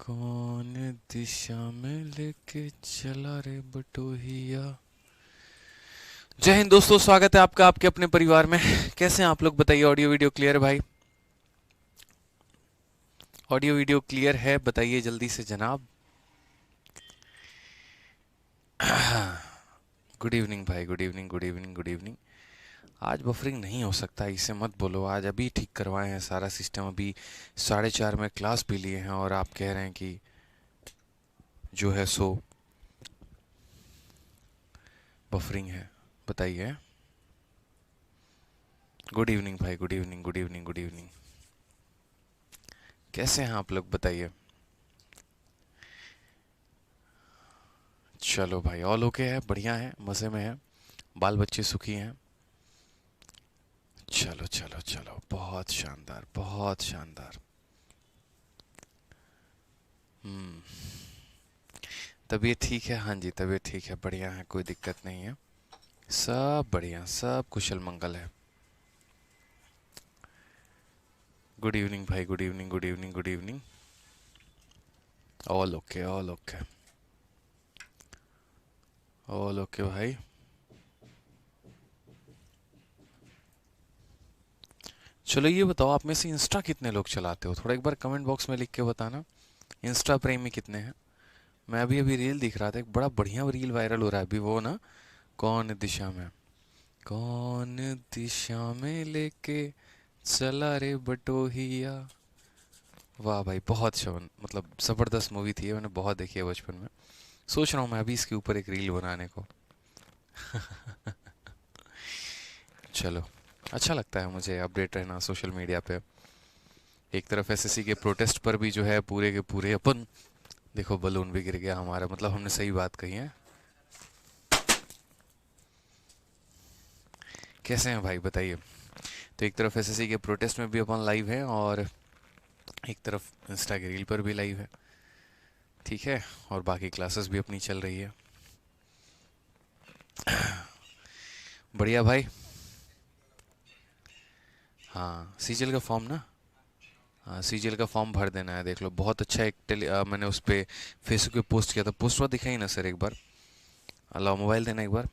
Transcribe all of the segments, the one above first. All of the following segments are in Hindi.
कौन दिशा में लेके चला रे बटोहिया। जय हिंद दोस्तों, स्वागत है आपका आपके अपने परिवार में। कैसे हैं आप लोग, बताइए। ऑडियो वीडियो क्लियर है भाई? ऑडियो वीडियो क्लियर है, बताइए जल्दी से जनाब। गुड इवनिंग भाई, good evening good evening good evening. आज बफरिंग नहीं हो सकता, इसे मत बोलो। आज अभी ठीक करवाए हैं सारा सिस्टम, अभी 4:30 में क्लास भी लिए हैं और आप कह रहे हैं कि जो है सो बफरिंग है। बताइए। गुड इवनिंग भाई, good evening good evening good evening. कैसे हैं आप लोग, बताइए। चलो भाई, ऑल ओके है, बढ़िया है, मज़े में है, बाल बच्चे सुखी हैं। चलो चलो चलो, बहुत शानदार बहुत शानदार। हम्म। तबीयत ठीक है? हाँ जी, तबीयत ठीक है, बढ़िया है, कोई दिक्कत नहीं है। सब बढ़िया, सब कुशल मंगल है। गुड इवनिंग भाई, good evening good evening good evening. All okay, all okay, all okay भाई। चलो ये बताओ, आप में से इंस्टा कितने लोग चलाते हो? थोड़ा एक बार कमेंट बॉक्स में लिख के बताना। इंस्टा प्रेमी कितने हैं? मैं अभी अभी रील दिख रहा था, एक बड़ा बढ़िया रील वायरल हो रहा है अभी, वो ना, कौन दिशा में, कौन दिशा में लेके चला रे बटोहिया। वाह भाई, बहुत शवन, मतलब ज़बरदस्त मूवी थी ये, मैंने बहुत देखी है बचपन में। सोच रहा हूँ मैं अभी इसके ऊपर एक रील बनाने को। चलो, अच्छा लगता है मुझे अपडेट रहना सोशल मीडिया पे। एक तरफ एसएससी के प्रोटेस्ट पर भी जो है पूरे के पूरे अपन, देखो बलून भी गिर गया हमारा, मतलब हमने सही बात कही है। कैसे हैं भाई, बताइए। तो एक तरफ एसएससी के प्रोटेस्ट में भी अपन लाइव है, और एक तरफ इंस्टा के रील पर भी लाइव है। ठीक है, और बाकी क्लासेस भी अपनी चल रही है। बढ़िया भाई। हाँ, सीजीएल का फॉर्म ना। हाँ, सीजीएल का फॉर्म भर देना है, देख लो, बहुत अच्छा एक मैंने उस पर फेसबुक पे पोस्ट किया था। पोस्ट हुआ, दिखाई ना सर एक बार? अलाओ मोबाइल देना एक बार।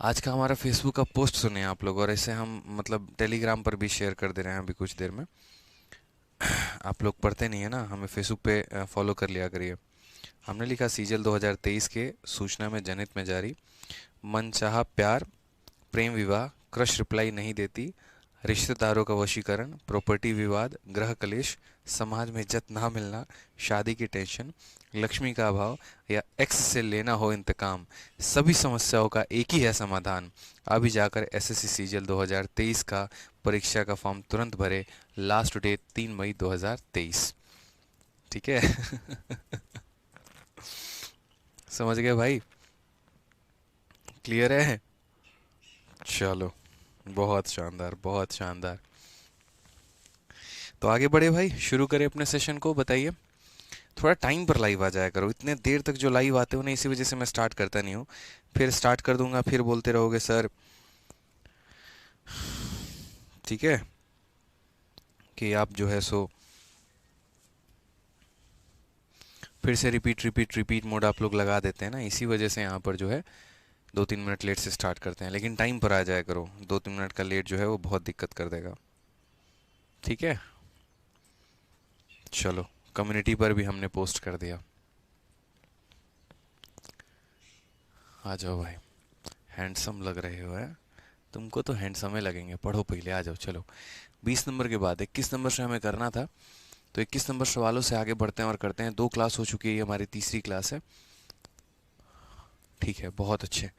आज का हमारा फेसबुक का पोस्ट सुने आप लोग, और इसे हम मतलब टेलीग्राम पर भी शेयर कर दे रहे हैं अभी कुछ देर में। आप लोग पढ़ते नहीं है ना, हमें फेसबुक पे फॉलो कर लिया करिए। हमने लिखा सीजीएल 2023 के सूचना में जनहित में जारी, मनचाहा प्यार, प्रेम विवाह, क्रश रिप्लाई नहीं देती, रिश्तेदारों का वशीकरण, प्रॉपर्टी विवाद, ग्रह कलेश, समाज में इज्जत ना मिलना, शादी की टेंशन, लक्ष्मी का अभाव, या एक्स से लेना हो इंतकाम, सभी समस्याओं का एक ही है समाधान। अभी जाकर एसएससी सीजीएल 2023 का परीक्षा का फॉर्म तुरंत भरे। लास्ट डेट 3 मई 2023। ठीक है। समझ गए भाई? क्लियर है? चलो, बहुत शानदार बहुत शानदार। तो आगे बढ़े भाई, शुरू करें अपने सेशन को, बताइए। थोड़ा टाइम पर लाइव आ जाया करो, इतने देर तक जो लाइव आते हो ना, इसी वजह से मैं स्टार्ट करता नहीं हूँ। फिर स्टार्ट कर दूंगा, फिर बोलते रहोगे सर, ठीक है, कि आप जो है सो फिर से रिपीट रिपीट रिपीट मोड आप लोग लगा देते हैं ना, इसी वजह से यहाँ पर जो है 2-3 मिनट लेट से स्टार्ट करते हैं। लेकिन टाइम पर आ जाया करो, 2-3 मिनट का लेट जो है वो बहुत दिक्कत कर देगा। ठीक है, चलो, कम्युनिटी पर भी हमने पोस्ट कर दिया। आ जाओ भाई, हैंडसम लग रहे हो है। तुमको तो हैंडसम ही लगेंगे, पढ़ो पहले, आ जाओ। चलो, 20 नंबर के बाद 21 नंबर से हमें करना था, तो 21 नंबर सवालों से आगे बढ़ते हैं और करते हैं। 2 क्लास हो चुकी है, ये हमारी तीसरी क्लास है। ठीक है, बहुत अच्छे।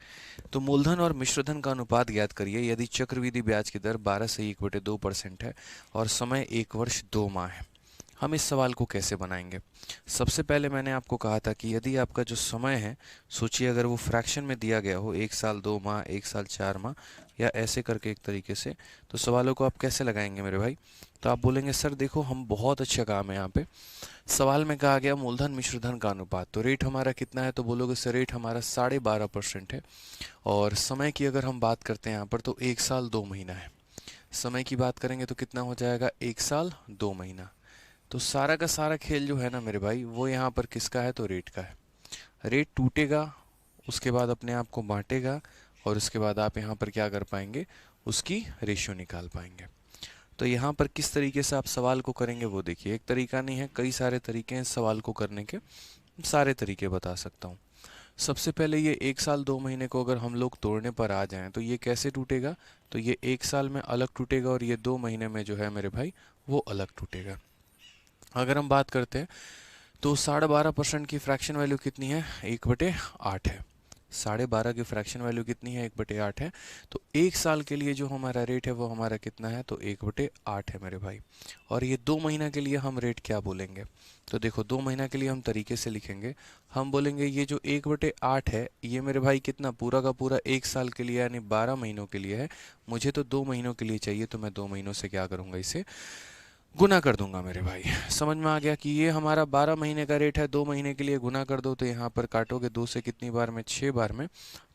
तो मूलधन और मिश्रधन का अनुपात ज्ञात करिए यदि चक्रवृद्धि ब्याज की दर 12 से 1/2% है और समय 1 वर्ष 2 माह है। हम इस सवाल को कैसे बनाएंगे? सबसे पहले मैंने आपको कहा था कि यदि आपका जो समय है, सोचिए अगर वो फ्रैक्शन में दिया गया हो, 1 साल 2 माह, 1 साल 4 माह, या ऐसे करके एक तरीके से, तो सवालों को आप कैसे लगाएंगे मेरे भाई? तो आप बोलेंगे सर देखो, हम बहुत अच्छा काम है यहाँ पे, सवाल में कहा गया मूलधन मिश्रधन का अनुपात, तो रेट हमारा कितना है? तो बोलोगे सर रेट हमारा 12.5% है। और समय की अगर हम बात करते हैं यहाँ पर, तो 1 साल 2 महीना है। समय की बात करेंगे तो कितना हो जाएगा? 1 साल 2 महीना। तो सारा का सारा खेल जो है ना मेरे भाई वो यहाँ पर किसका है, तो रेट का है। रेट टूटेगा, उसके बाद अपने आप को बांटेगा, और उसके बाद आप यहाँ पर क्या कर पाएंगे, उसकी रेशियो निकाल पाएंगे। तो यहाँ पर किस तरीके से आप सवाल को करेंगे वो देखिए, एक तरीका नहीं है, कई सारे तरीके हैं सवाल को करने के, सारे तरीके बता सकता हूँ। सबसे पहले ये 1 साल 2 महीने को अगर हम लोग तोड़ने पर आ जाएं तो ये कैसे टूटेगा, तो ये 1 साल में अलग टूटेगा और ये 2 महीने में जो है मेरे भाई वो अलग टूटेगा। अगर हम बात करते हैं तो 12.5% की फ्रैक्शन वैल्यू कितनी है, 1/8 है। 12.5 की फ्रैक्शन वैल्यू कितनी है, 1/8 है। तो 1 साल के लिए जो हमारा रेट है वो हमारा कितना है, तो 1/8 है मेरे भाई। और ये 2 महीना के लिए हम रेट क्या बोलेंगे, तो देखो 2 महीना के लिए हम तरीके से लिखेंगे। हम बोलेंगे ये जो 1/8 है ये मेरे भाई कितना, पूरा का पूरा 1 साल के लिए यानी 12 महीनों के लिए है। मुझे तो 2 महीनों के लिए चाहिए, तो मैं 2 महीनों से क्या करूँगा, इसे गुना कर दूंगा मेरे भाई। समझ में आ गया कि ये हमारा 12 महीने का रेट है, 2 महीने के लिए गुना कर दो, तो यहाँ पर काटोगे 2 से कितनी बार में, 6 बार में।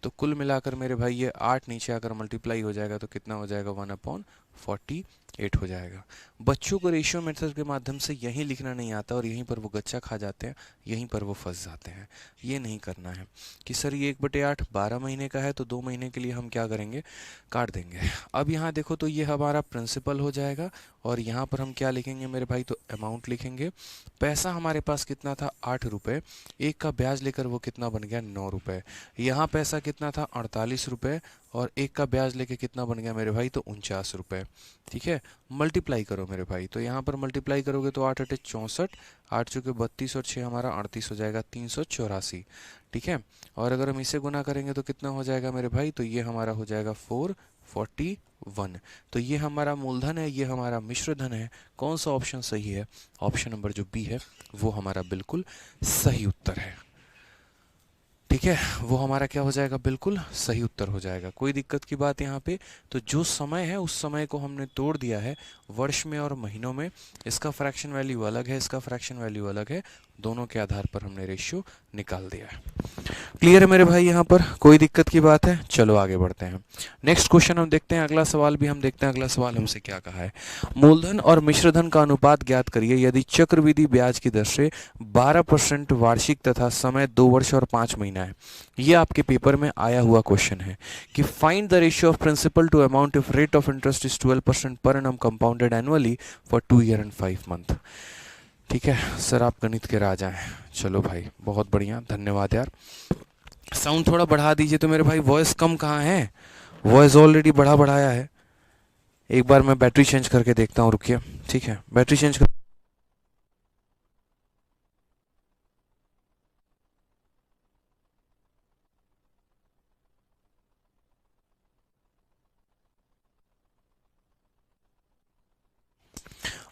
तो कुल मिलाकर मेरे भाई ये 8 नीचे आकर मल्टीप्लाई हो जाएगा, तो कितना हो जाएगा, 1/48 हो जाएगा। बच्चों को रेशियो मेथड के माध्यम से यहीं लिखना नहीं आता और यहीं पर वो गच्चा खा जाते हैं, यहीं पर वो फंस जाते हैं। ये नहीं करना है कि सर ये 1/8 12 महीने का है तो 2 महीने के लिए हम क्या करेंगे, काट देंगे। अब यहाँ देखो तो ये हमारा प्रिंसिपल हो जाएगा और यहाँ पर हम क्या लिखेंगे मेरे भाई, तो अमाउंट लिखेंगे। पैसा हमारे पास कितना था, 8 रुपये। एक का ब्याज लेकर वो कितना बन गया, 9 रुपये। यहाँ पैसा कितना था, 48 रुपये, और एक का ब्याज लेके कितना बन गया मेरे भाई, तो 49 रुपये। ठीक है, मल्टीप्लाई करो मेरे भाई, तो यहाँ पर मल्टीप्लाई करोगे तो 8 8 64, 8 चौके 32 और 6 हमारा 38 हो जाएगा, 384। ठीक है, और अगर हम इसे गुना करेंगे तो कितना हो जाएगा मेरे भाई, तो ये हमारा हो जाएगा 441। तो ये हमारा मूलधन है, ये हमारा मिश्र धन है। कौन सा ऑप्शन सही है, ऑप्शन नंबर जो बी है वो हमारा बिल्कुल सही उत्तर है। ठीक है, वो हमारा क्या हो जाएगा, बिल्कुल सही उत्तर हो जाएगा। कोई दिक्कत की बात यहाँ पे, तो जो समय है उस समय को हमने तोड़ दिया है वर्ष में और महीनों में। इसका फ्रैक्शन वैल्यू अलग है, इसका फ्रैक्शन वैल्यू अलग है, दोनों के आधार पर हमने रेशियो निकाल दिया है। क्लियर है मेरे भाई, यहाँ पर कोई दिक्कत की बात है। चलो आगे बढ़ते हैं, नेक्स्ट क्वेश्चन हम देखते हैं, अगला सवाल भी हम देखते हैं। अगला सवाल हमसे क्या कहा है, मूलधन और मिश्रधन का अनुपात ज्ञात करिए यदि चक्रवृद्धि ब्याज की दर से 12% वार्षिक तथा समय 2 वर्ष और 5 महीना है। ये आपके पेपर में आया हुआ क्वेश्चन है कि find the ratio of principal to amount if rate of interest is 12% per annum compounded annually for 2 year and 5 month. ठीक है सर, आप गणित के राजा हैं। चलो भाई बहुत बढ़िया, धन्यवाद यार। साउंड थोड़ा बढ़ा दीजिए तो मेरे भाई, वॉइस कम कहाँ है, वॉइस ऑलरेडी बढ़ाया है। एक बार मैं बैटरी चेंज करके देखता हूँ, रुकिए। ठीक है, बैटरी चेंज कर।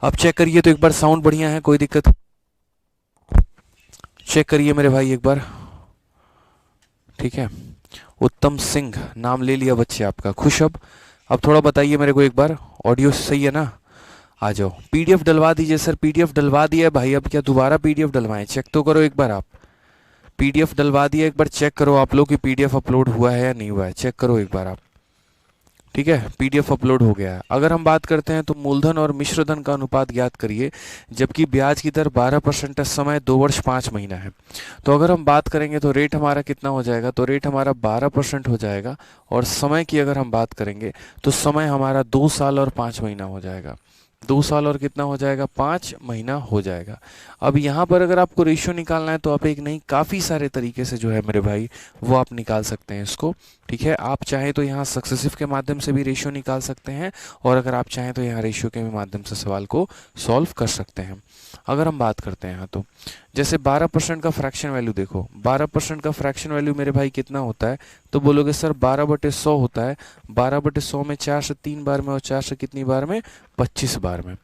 अब चेक करिए तो एक बार, साउंड बढ़िया है, कोई दिक्कत, चेक करिए मेरे भाई एक बार। ठीक है, उत्तम सिंह नाम ले लिया बच्चे आपका, खुश। अब थोड़ा बताइए मेरे को एक बार, ऑडियो सही है ना, आ जाओ। पीडीएफ डलवा दीजिए सर, पीडीएफ डलवा दिया है भाई, अब क्या दोबारा पीडीएफ डलवाएं, चेक तो करो एक बार आप। पीडीएफ डलवा दिया, एक बार चेक करो आप लोग कि पीडीएफ अपलोड हुआ है या नहीं हुआ है, चेक करो एक बार आप। ठीक है, पीडीएफ अपलोड हो गया है। अगर हम बात करते हैं तो मूलधन और मिश्रधन का अनुपात ज्ञात करिए जबकि ब्याज की दर 12% है, समय 2 वर्ष 5 महीना है। तो अगर हम बात करेंगे तो रेट हमारा कितना हो जाएगा, तो रेट हमारा 12% हो जाएगा, और समय की अगर हम बात करेंगे तो समय हमारा 2 साल और 5 महीना हो जाएगा। 2 साल और कितना हो जाएगा, 5 महीना हो जाएगा। अब यहाँ पर अगर आपको रेशियो निकालना है तो आप एक नहीं, काफ़ी सारे तरीके से जो है मेरे भाई वो आप निकाल सकते हैं इसको। ठीक है, आप चाहें तो यहाँ सक्सेसिव के माध्यम से भी रेशियो निकाल सकते हैं, और अगर आप चाहें तो यहाँ रेशियो के माध्यम से सवाल को सॉल्व कर सकते हैं। अगर हम बात करते हैं यहाँ तो जैसे 12% का फ्रैक्शन वैल्यू देखो, 12% का फ्रैक्शन वैल्यू मेरे भाई कितना होता है, तो बोलोगे सर 12/100 होता है। 12/100 में 4 से 3 बार में, और 4 से कितनी बार में, 25 बार में।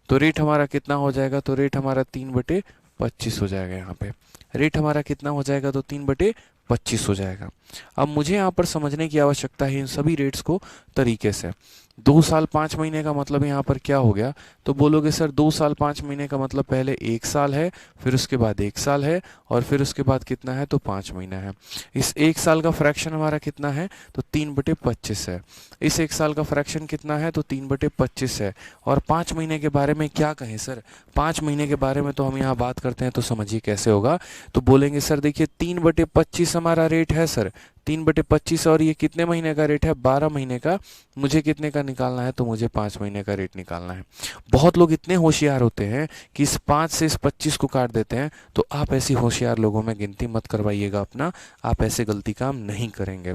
तो रेट हमारा कितना हो जाएगा, तो रेट हमारा 3/25 हो जाएगा। यहाँ पे रेट हमारा कितना हो जाएगा, तो 3/25 हो जाएगा। अब मुझे यहाँ पर समझने की आवश्यकता है इन सभी रेट्स को तरीके से। 2 साल 5 महीने का मतलब यहाँ पर क्या हो गया? तो बोलोगे सर 2 साल 5 महीने का मतलब पहले 1 साल है, फिर उसके बाद 1 साल है, और फिर उसके बाद कितना है? तो 5 महीना है। इस 1 साल का फ्रैक्शन हमारा कितना है? तो 3/25 है। इस 1 साल का फ्रैक्शन कितना है? तो 3/25 है। और 5 महीने के बारे में क्या कहें सर? 5 महीने के बारे में तो हम यहाँ बात करते हैं, तो समझिए कैसे होगा। तो बोलेंगे सर देखिए 3/25 हमारा रेट है सर, 3/25, और ये कितने महीने का रेट है? 12 महीने का। मुझे कितने का निकालना है? तो मुझे 5 महीने का रेट निकालना है। बहुत लोग इतने होशियार होते हैं कि इस 5 से इस 25 को काट देते हैं। तो आप ऐसी होशियार लोगों में गिनती मत करवाइएगा अपना, आप ऐसे गलती काम नहीं करेंगे।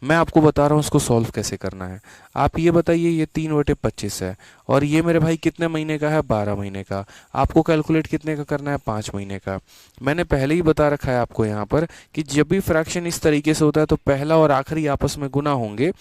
मैं आपको बता रहा हूँ उसको सॉल्व कैसे करना है। आप ये बताइए, ये 3/25 है, और ये मेरे भाई कितने महीने का है? 12 महीने का। आपको कैलकुलेट कितने का करना है? 5 महीने का। मैंने पहले ही बता रखा है आपको यहाँ पर कि जब भी फ्रैक्शन इस तरीके से होता है तो पहला और आखिरी आपस में गुना होंगे,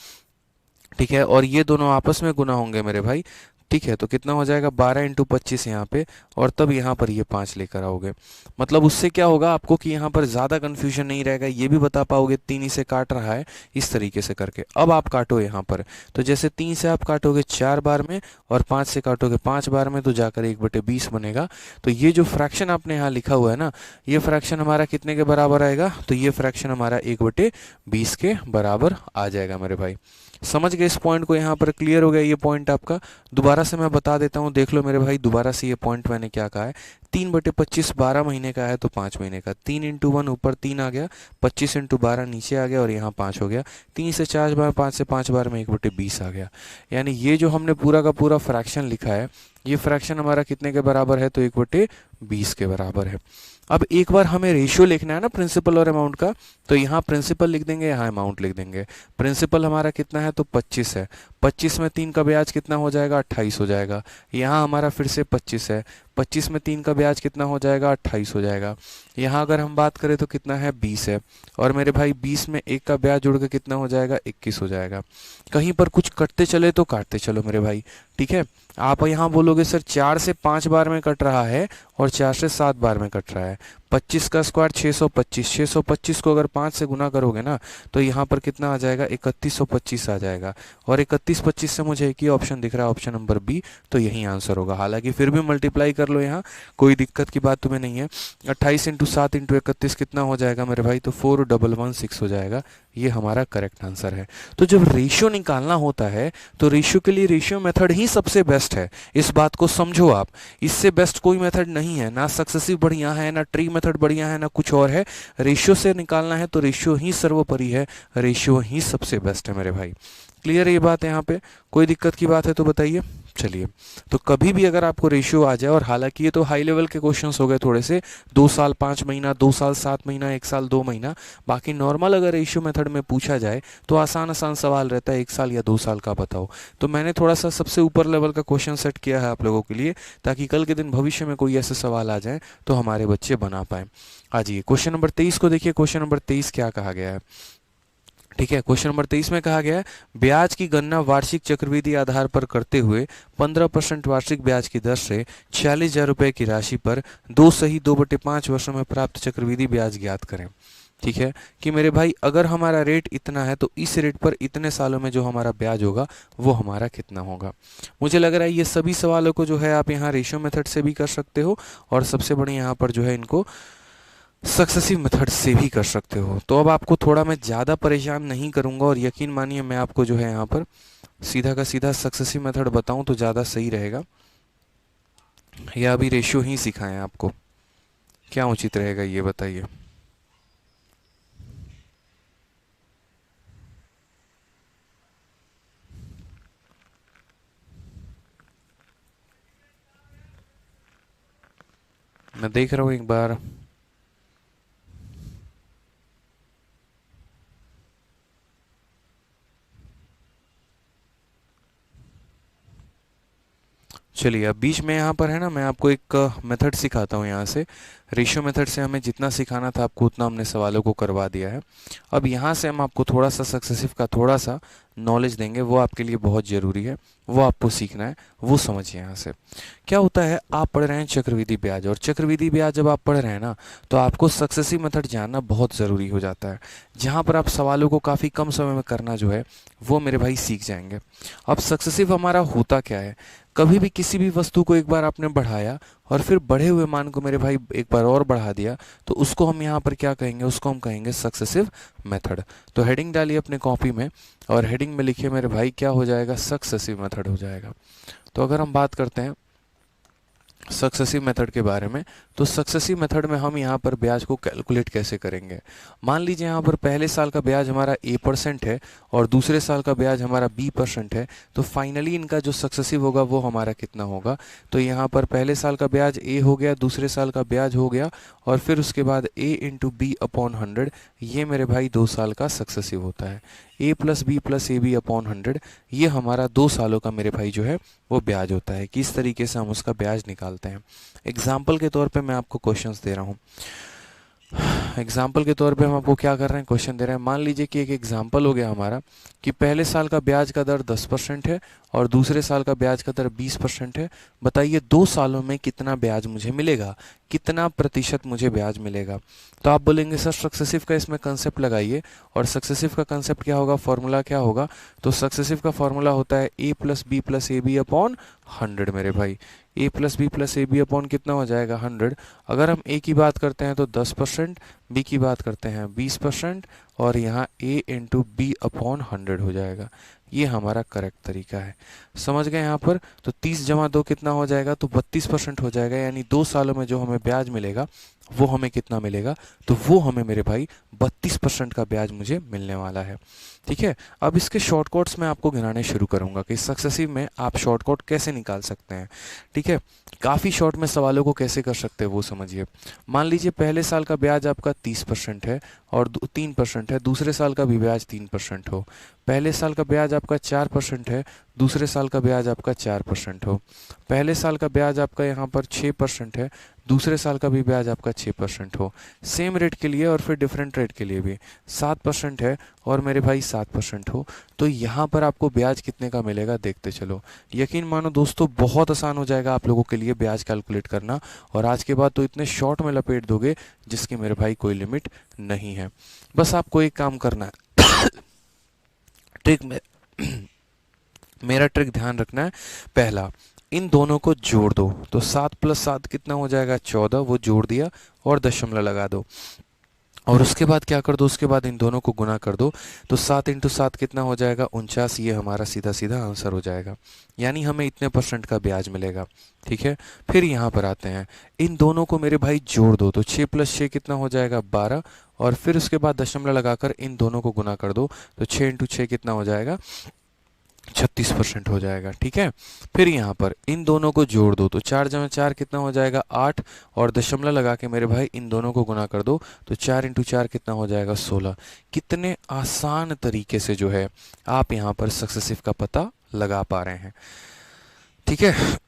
ठीक है, और ये दोनों आपस में गुना होंगे मेरे भाई, ठीक है। तो कितना हो जाएगा? 12 × 25 यहाँ पे, और तब यहाँ पर ये 5 लेकर आओगे। मतलब उससे क्या होगा आपको कि यहाँ पर ज़्यादा कन्फ्यूजन नहीं रहेगा, ये भी बता पाओगे 3 इसे काट रहा है इस तरीके से करके। अब आप काटो यहाँ पर, तो जैसे 3 से आप काटोगे 4 बार में, और 5 से काटोगे 5 बार में, तो जाकर 1/20 बनेगा। तो ये जो फ्रैक्शन आपने यहाँ लिखा हुआ है ना, ये फ्रैक्शन हमारा कितने के बराबर आएगा? तो ये फ्रैक्शन हमारा 1/20 के बराबर आ जाएगा मेरे भाई। समझ गए इस पॉइंट को? यहाँ पर क्लियर हो गया ये पॉइंट आपका? दोबारा से मैं बता देता हूँ, देख लो मेरे भाई, दोबारा से ये पॉइंट मैंने क्या कहा है। 3/25 12 महीने का है, तो 5 महीने का। 3 × 1 ऊपर 3 आ गया, 25 × 12 नीचे आ गया, और यहाँ 5 हो गया। 3 से 4 बार, 5 से 5 बार में 1/20 आ गया। यानी ये जो हमने पूरा का पूरा फ्रैक्शन लिखा है, ये फ्रैक्शन हमारा कितने के बराबर है? तो 1/20 के बराबर है। अब एक बार हमें रेशियो लिखना है ना प्रिंसिपल और अमाउंट का, तो यहाँ प्रिंसिपल लिख देंगे, यहाँ अमाउंट लिख देंगे। प्रिंसिपल हमारा कितना है? तो 25 है। 25 में 3 का ब्याज कितना हो जाएगा? 28 हो जाएगा। यहाँ हमारा फिर से 25 है। 25 में 3 का ब्याज कितना हो जाएगा? 28 हो जाएगा। यहाँ अगर हम बात करें तो कितना है? 20 है। और मेरे भाई 20 में 1 का ब्याज जुड़ के कितना हो जाएगा? 21 हो जाएगा। कहीं पर कुछ कटते चले तो काटते चलो मेरे भाई, ठीक है। आप यहाँ बोलोगे सर 4 से 5 बार में कट रहा है, और 4 से 7 बार में कट रहा है। 25 का स्क्वायर 625, 625 को अगर 5 से गुना करोगे ना, तो यहाँ पर कितना आ जाएगा? 3125 आ जाएगा। और 3125 से मुझे एक ही ऑप्शन दिख रहा है, ऑप्शन नंबर बी, तो यही आंसर होगा। हालांकि फिर भी मल्टीप्लाई कर लो, यहाँ कोई दिक्कत की बात तुम्हें नहीं है। 28 × 7 × 31 कितना हो जाएगा मेरे भाई? तो 4116 हो जाएगा। ये हमारा करेक्ट आंसर है। तो जब रेशियो निकालना होता है, तो रेशियो के लिए रेशियो मेथड ही सबसे बेस्ट है। इस बात को समझो आप, इससे बेस्ट कोई मेथड नहीं है। ना सक्सेसिव बढ़िया है, ना ट्री मेथड बढ़िया है, ना कुछ और है। रेशियो से निकालना है तो रेशियो ही सर्वोपरि है, रेशियो ही सबसे बेस्ट है मेरे भाई। क्लियर है ये बात? यहाँ पे कोई दिक्कत की बात है तो बताइए। चलिए, तो कभी भी अगर आपको रेशियो आ जाए, और हालांकि ये तो हाई लेवल के क्वेश्चंस हो गए थोड़े से, 2 साल 5 महीना, 2 साल 7 महीना, 1 साल 2 महीना, बाकी नॉर्मल अगर रेशियो मेथड में पूछा जाए तो आसान आसान सवाल रहता है, 1 साल या 2 साल का बताओ। तो मैंने थोड़ा सा सबसे ऊपर लेवल का क्वेश्चन सेट किया है आप लोगों के लिए, ताकि कल के दिन भविष्य में कोई ऐसे सवाल आ जाए तो हमारे बच्चे बना पाए। आ जाइए क्वेश्चन नंबर 23 को देखिए। क्वेश्चन नंबर 23 क्या कहा गया है? ठीक है, क्वेश्चन नंबर 23 में कहा गया है, ब्याज की गणना वार्षिक चक्रवृद्धि आधार पर करते हुए 15% वार्षिक ब्याज की दर से 40,000 रुपये की राशि पर 2 वर्षों में प्राप्त चक्रवृद्धि ब्याज ज्ञात करें। ठीक है कि मेरे भाई, अगर हमारा रेट इतना है तो इस रेट पर इतने सालों में जो हमारा ब्याज होगा वो हमारा कितना होगा। मुझे लग रहा है ये सभी सवालों को जो है आप यहाँ रेशियो मेथड से भी कर सकते हो, और सबसे बड़ी यहाँ पर जो है इनको सक्सेसिव मेथड से भी कर सकते हो। तो अब आपको थोड़ा मैं ज़्यादा परेशान नहीं करूँगा, और यकीन मानिए मैं आपको जो है यहाँ पर सीधा का सीधा सक्सेसिव मेथड बताऊँ तो ज़्यादा सही रहेगा, या अभी रेशियो ही सिखाएं आपको? क्या उचित रहेगा ये बताइए। मैं देख रहा हूँ एक बार। चलिए, अब बीच में यहाँ पर है ना, मैं आपको एक मेथड सिखाता हूँ यहाँ से। रेशियो मेथड से हमें जितना सिखाना था आपको उतना हमने सवालों को करवा दिया है। अब यहाँ से हम आपको थोड़ा सा सक्सेसिव का थोड़ा सा नॉलेज देंगे वो आपके लिए बहुत ज़रूरी है, वो आपको सीखना है, वो समझिए यहाँ से। क्या होता है, आप पढ़ रहे हैं चक्रवृद्धि ब्याज, और चक्रवृद्धि ब्याज जब आप पढ़ रहे हैं ना तो आपको सक्सेसिव मेथड जानना बहुत ज़रूरी हो जाता है, जहाँ पर आप सवालों को काफ़ी कम समय में करना जो है वो मेरे भाई सीख जाएंगे। अब सक्सेसिव हमारा होता क्या है, कभी भी किसी भी वस्तु को एक बार आपने बढ़ाया और फिर बढ़े हुए मान को मेरे भाई एक बार और बढ़ा दिया, तो उसको हम यहाँ पर क्या कहेंगे, उसको हम कहेंगे सक्सेसिव मेथड। तो हेडिंग डालिए अपने कॉपी में और हेडिंग में लिखिए मेरे भाई क्या हो जाएगा, सक्सेसिव मेथड हो जाएगा। तो अगर हम बात करते हैं सक्सेसिव मेथड के बारे में, तो सक्सेसिव मेथड में हम यहाँ पर ब्याज को कैलकुलेट कैसे करेंगे। मान लीजिए यहाँ पर पहले साल का ब्याज हमारा A% है और दूसरे साल का ब्याज हमारा B% है, तो फाइनली इनका जो सक्सेसिव होगा वो हमारा कितना होगा। तो यहाँ पर पहले साल का ब्याज A हो गया, दूसरे साल का ब्याज हो गया, और फिर उसके बाद A इंटू बी अपॉन 100, ये मेरे भाई 2 साल का सक्सेसिव होता है। A plus B plus A B upon 100, ये हमारा 2 सालों का मेरे भाई जो है वो ब्याज होता है। किस तरीके से हम उसका ब्याज निकालते हैं, एग्जाम्पल के तौर पे मैं आपको क्वेश्चंस दे रहा हूँ। एग्जाम्पल के तौर पे हम आपको क्या कर रहे हैं, क्वेश्चन दे रहे हैं। मान लीजिए कि एक एग्जाम्पल हो गया हमारा कि पहले साल का ब्याज का दर 10% है और दूसरे साल का ब्याज का दर 20% है। बताइए 2 सालों में कितना ब्याज मुझे मिलेगा, कितना प्रतिशत मुझे ब्याज मिलेगा। तो आप बोलेंगे सर सक्सेसिव का इसमें कंसेप्ट लगाइए, और सक्सेसिव का कंसेप्ट क्या होगा, फॉर्मूला क्या होगा। तो सक्सेसिव का फॉर्मूला होता है A plus B plus A B upon 100 मेरे भाई। A plus B plus A B upon कितना हो जाएगा, 100। अगर हम A की बात करते हैं तो 10%, B की बात करते हैं 20%, और यहाँ A इंटू बी अपॉन 100 हो जाएगा। ये हमारा करेक्ट तरीका है, समझ गए यहाँ पर। तो 30 जमा 2 कितना हो जाएगा, तो 32% हो जाएगा। यानी 2 सालों में जो हमें ब्याज मिलेगा वो हमें कितना मिलेगा, तो वो हमें मेरे भाई 32% का ब्याज मुझे मिलने वाला है। ठीक है, अब इसके शॉर्टकट्स मैं आपको गिनाने शुरू करूंगा कि सक्सेसिव में आप शॉर्टकट कैसे निकाल सकते हैं। ठीक है, काफ़ी शॉर्ट में सवालों को कैसे कर सकते हैं वो समझिए। मान लीजिए पहले साल का ब्याज आपका 30% है और 3% है, दूसरे साल का भी ब्याज 3% हो। पहले साल का ब्याज आपका 4% है, दूसरे साल का ब्याज आपका 4% हो। पहले साल का ब्याज आपका यहाँ पर 6% है, दूसरे साल का भी ब्याज आपका 6% हो। सेम रेट के लिए और फिर डिफरेंट रेट के लिए भी 7% है और मेरे भाई 7% हो। तो यहाँ पर आपको ब्याज कितने का मिलेगा देखते चलो। यकीन मानो दोस्तों बहुत आसान हो जाएगा आप लोगों के लिए ब्याज कैलकुलेट करना, और आज के बाद तो इतने शॉर्ट में लपेट दोगे जिसकी मेरे भाई कोई लिमिट नहीं है। बस आपको एक काम करना है ट्रिक में मेरा ट्रिक ध्यान रखना है। पहला, इन दोनों को जोड़ दो, तो 7 प्लस 7 कितना हो जाएगा, 14, वो जोड़ दिया और दशमलव लगा दो। और उसके बाद क्या कर दो, उसके बाद इन दोनों को गुना कर दो, तो 7 इंटू 7 कितना हो जाएगा, 49। ये हमारा सीधा सीधा आंसर हो जाएगा, यानी हमें इतने % का ब्याज मिलेगा। ठीक है, फिर यहाँ पर आते हैं, इन दोनों को मेरे भाई जोड़ दो, तो 6 प्लस 6 कितना हो जाएगा, 12। और फिर उसके बाद दशमलव लगाकर इन दोनों को गुना कर दो, तो 6 इंटू 6 कितना हो जाएगा, 36% हो जाएगा। ठीक है, फिर यहाँ पर इन दोनों को जोड़ दो, तो 4 जमा 4 कितना हो जाएगा, 8। और दशमलव लगा के मेरे भाई इन दोनों को गुना कर दो, तो 4 इंटू 4 कितना हो जाएगा, 16। कितने आसान तरीके से जो है आप यहाँ पर सक्सेसिव का पता लगा पा रहे हैं। ठीक है,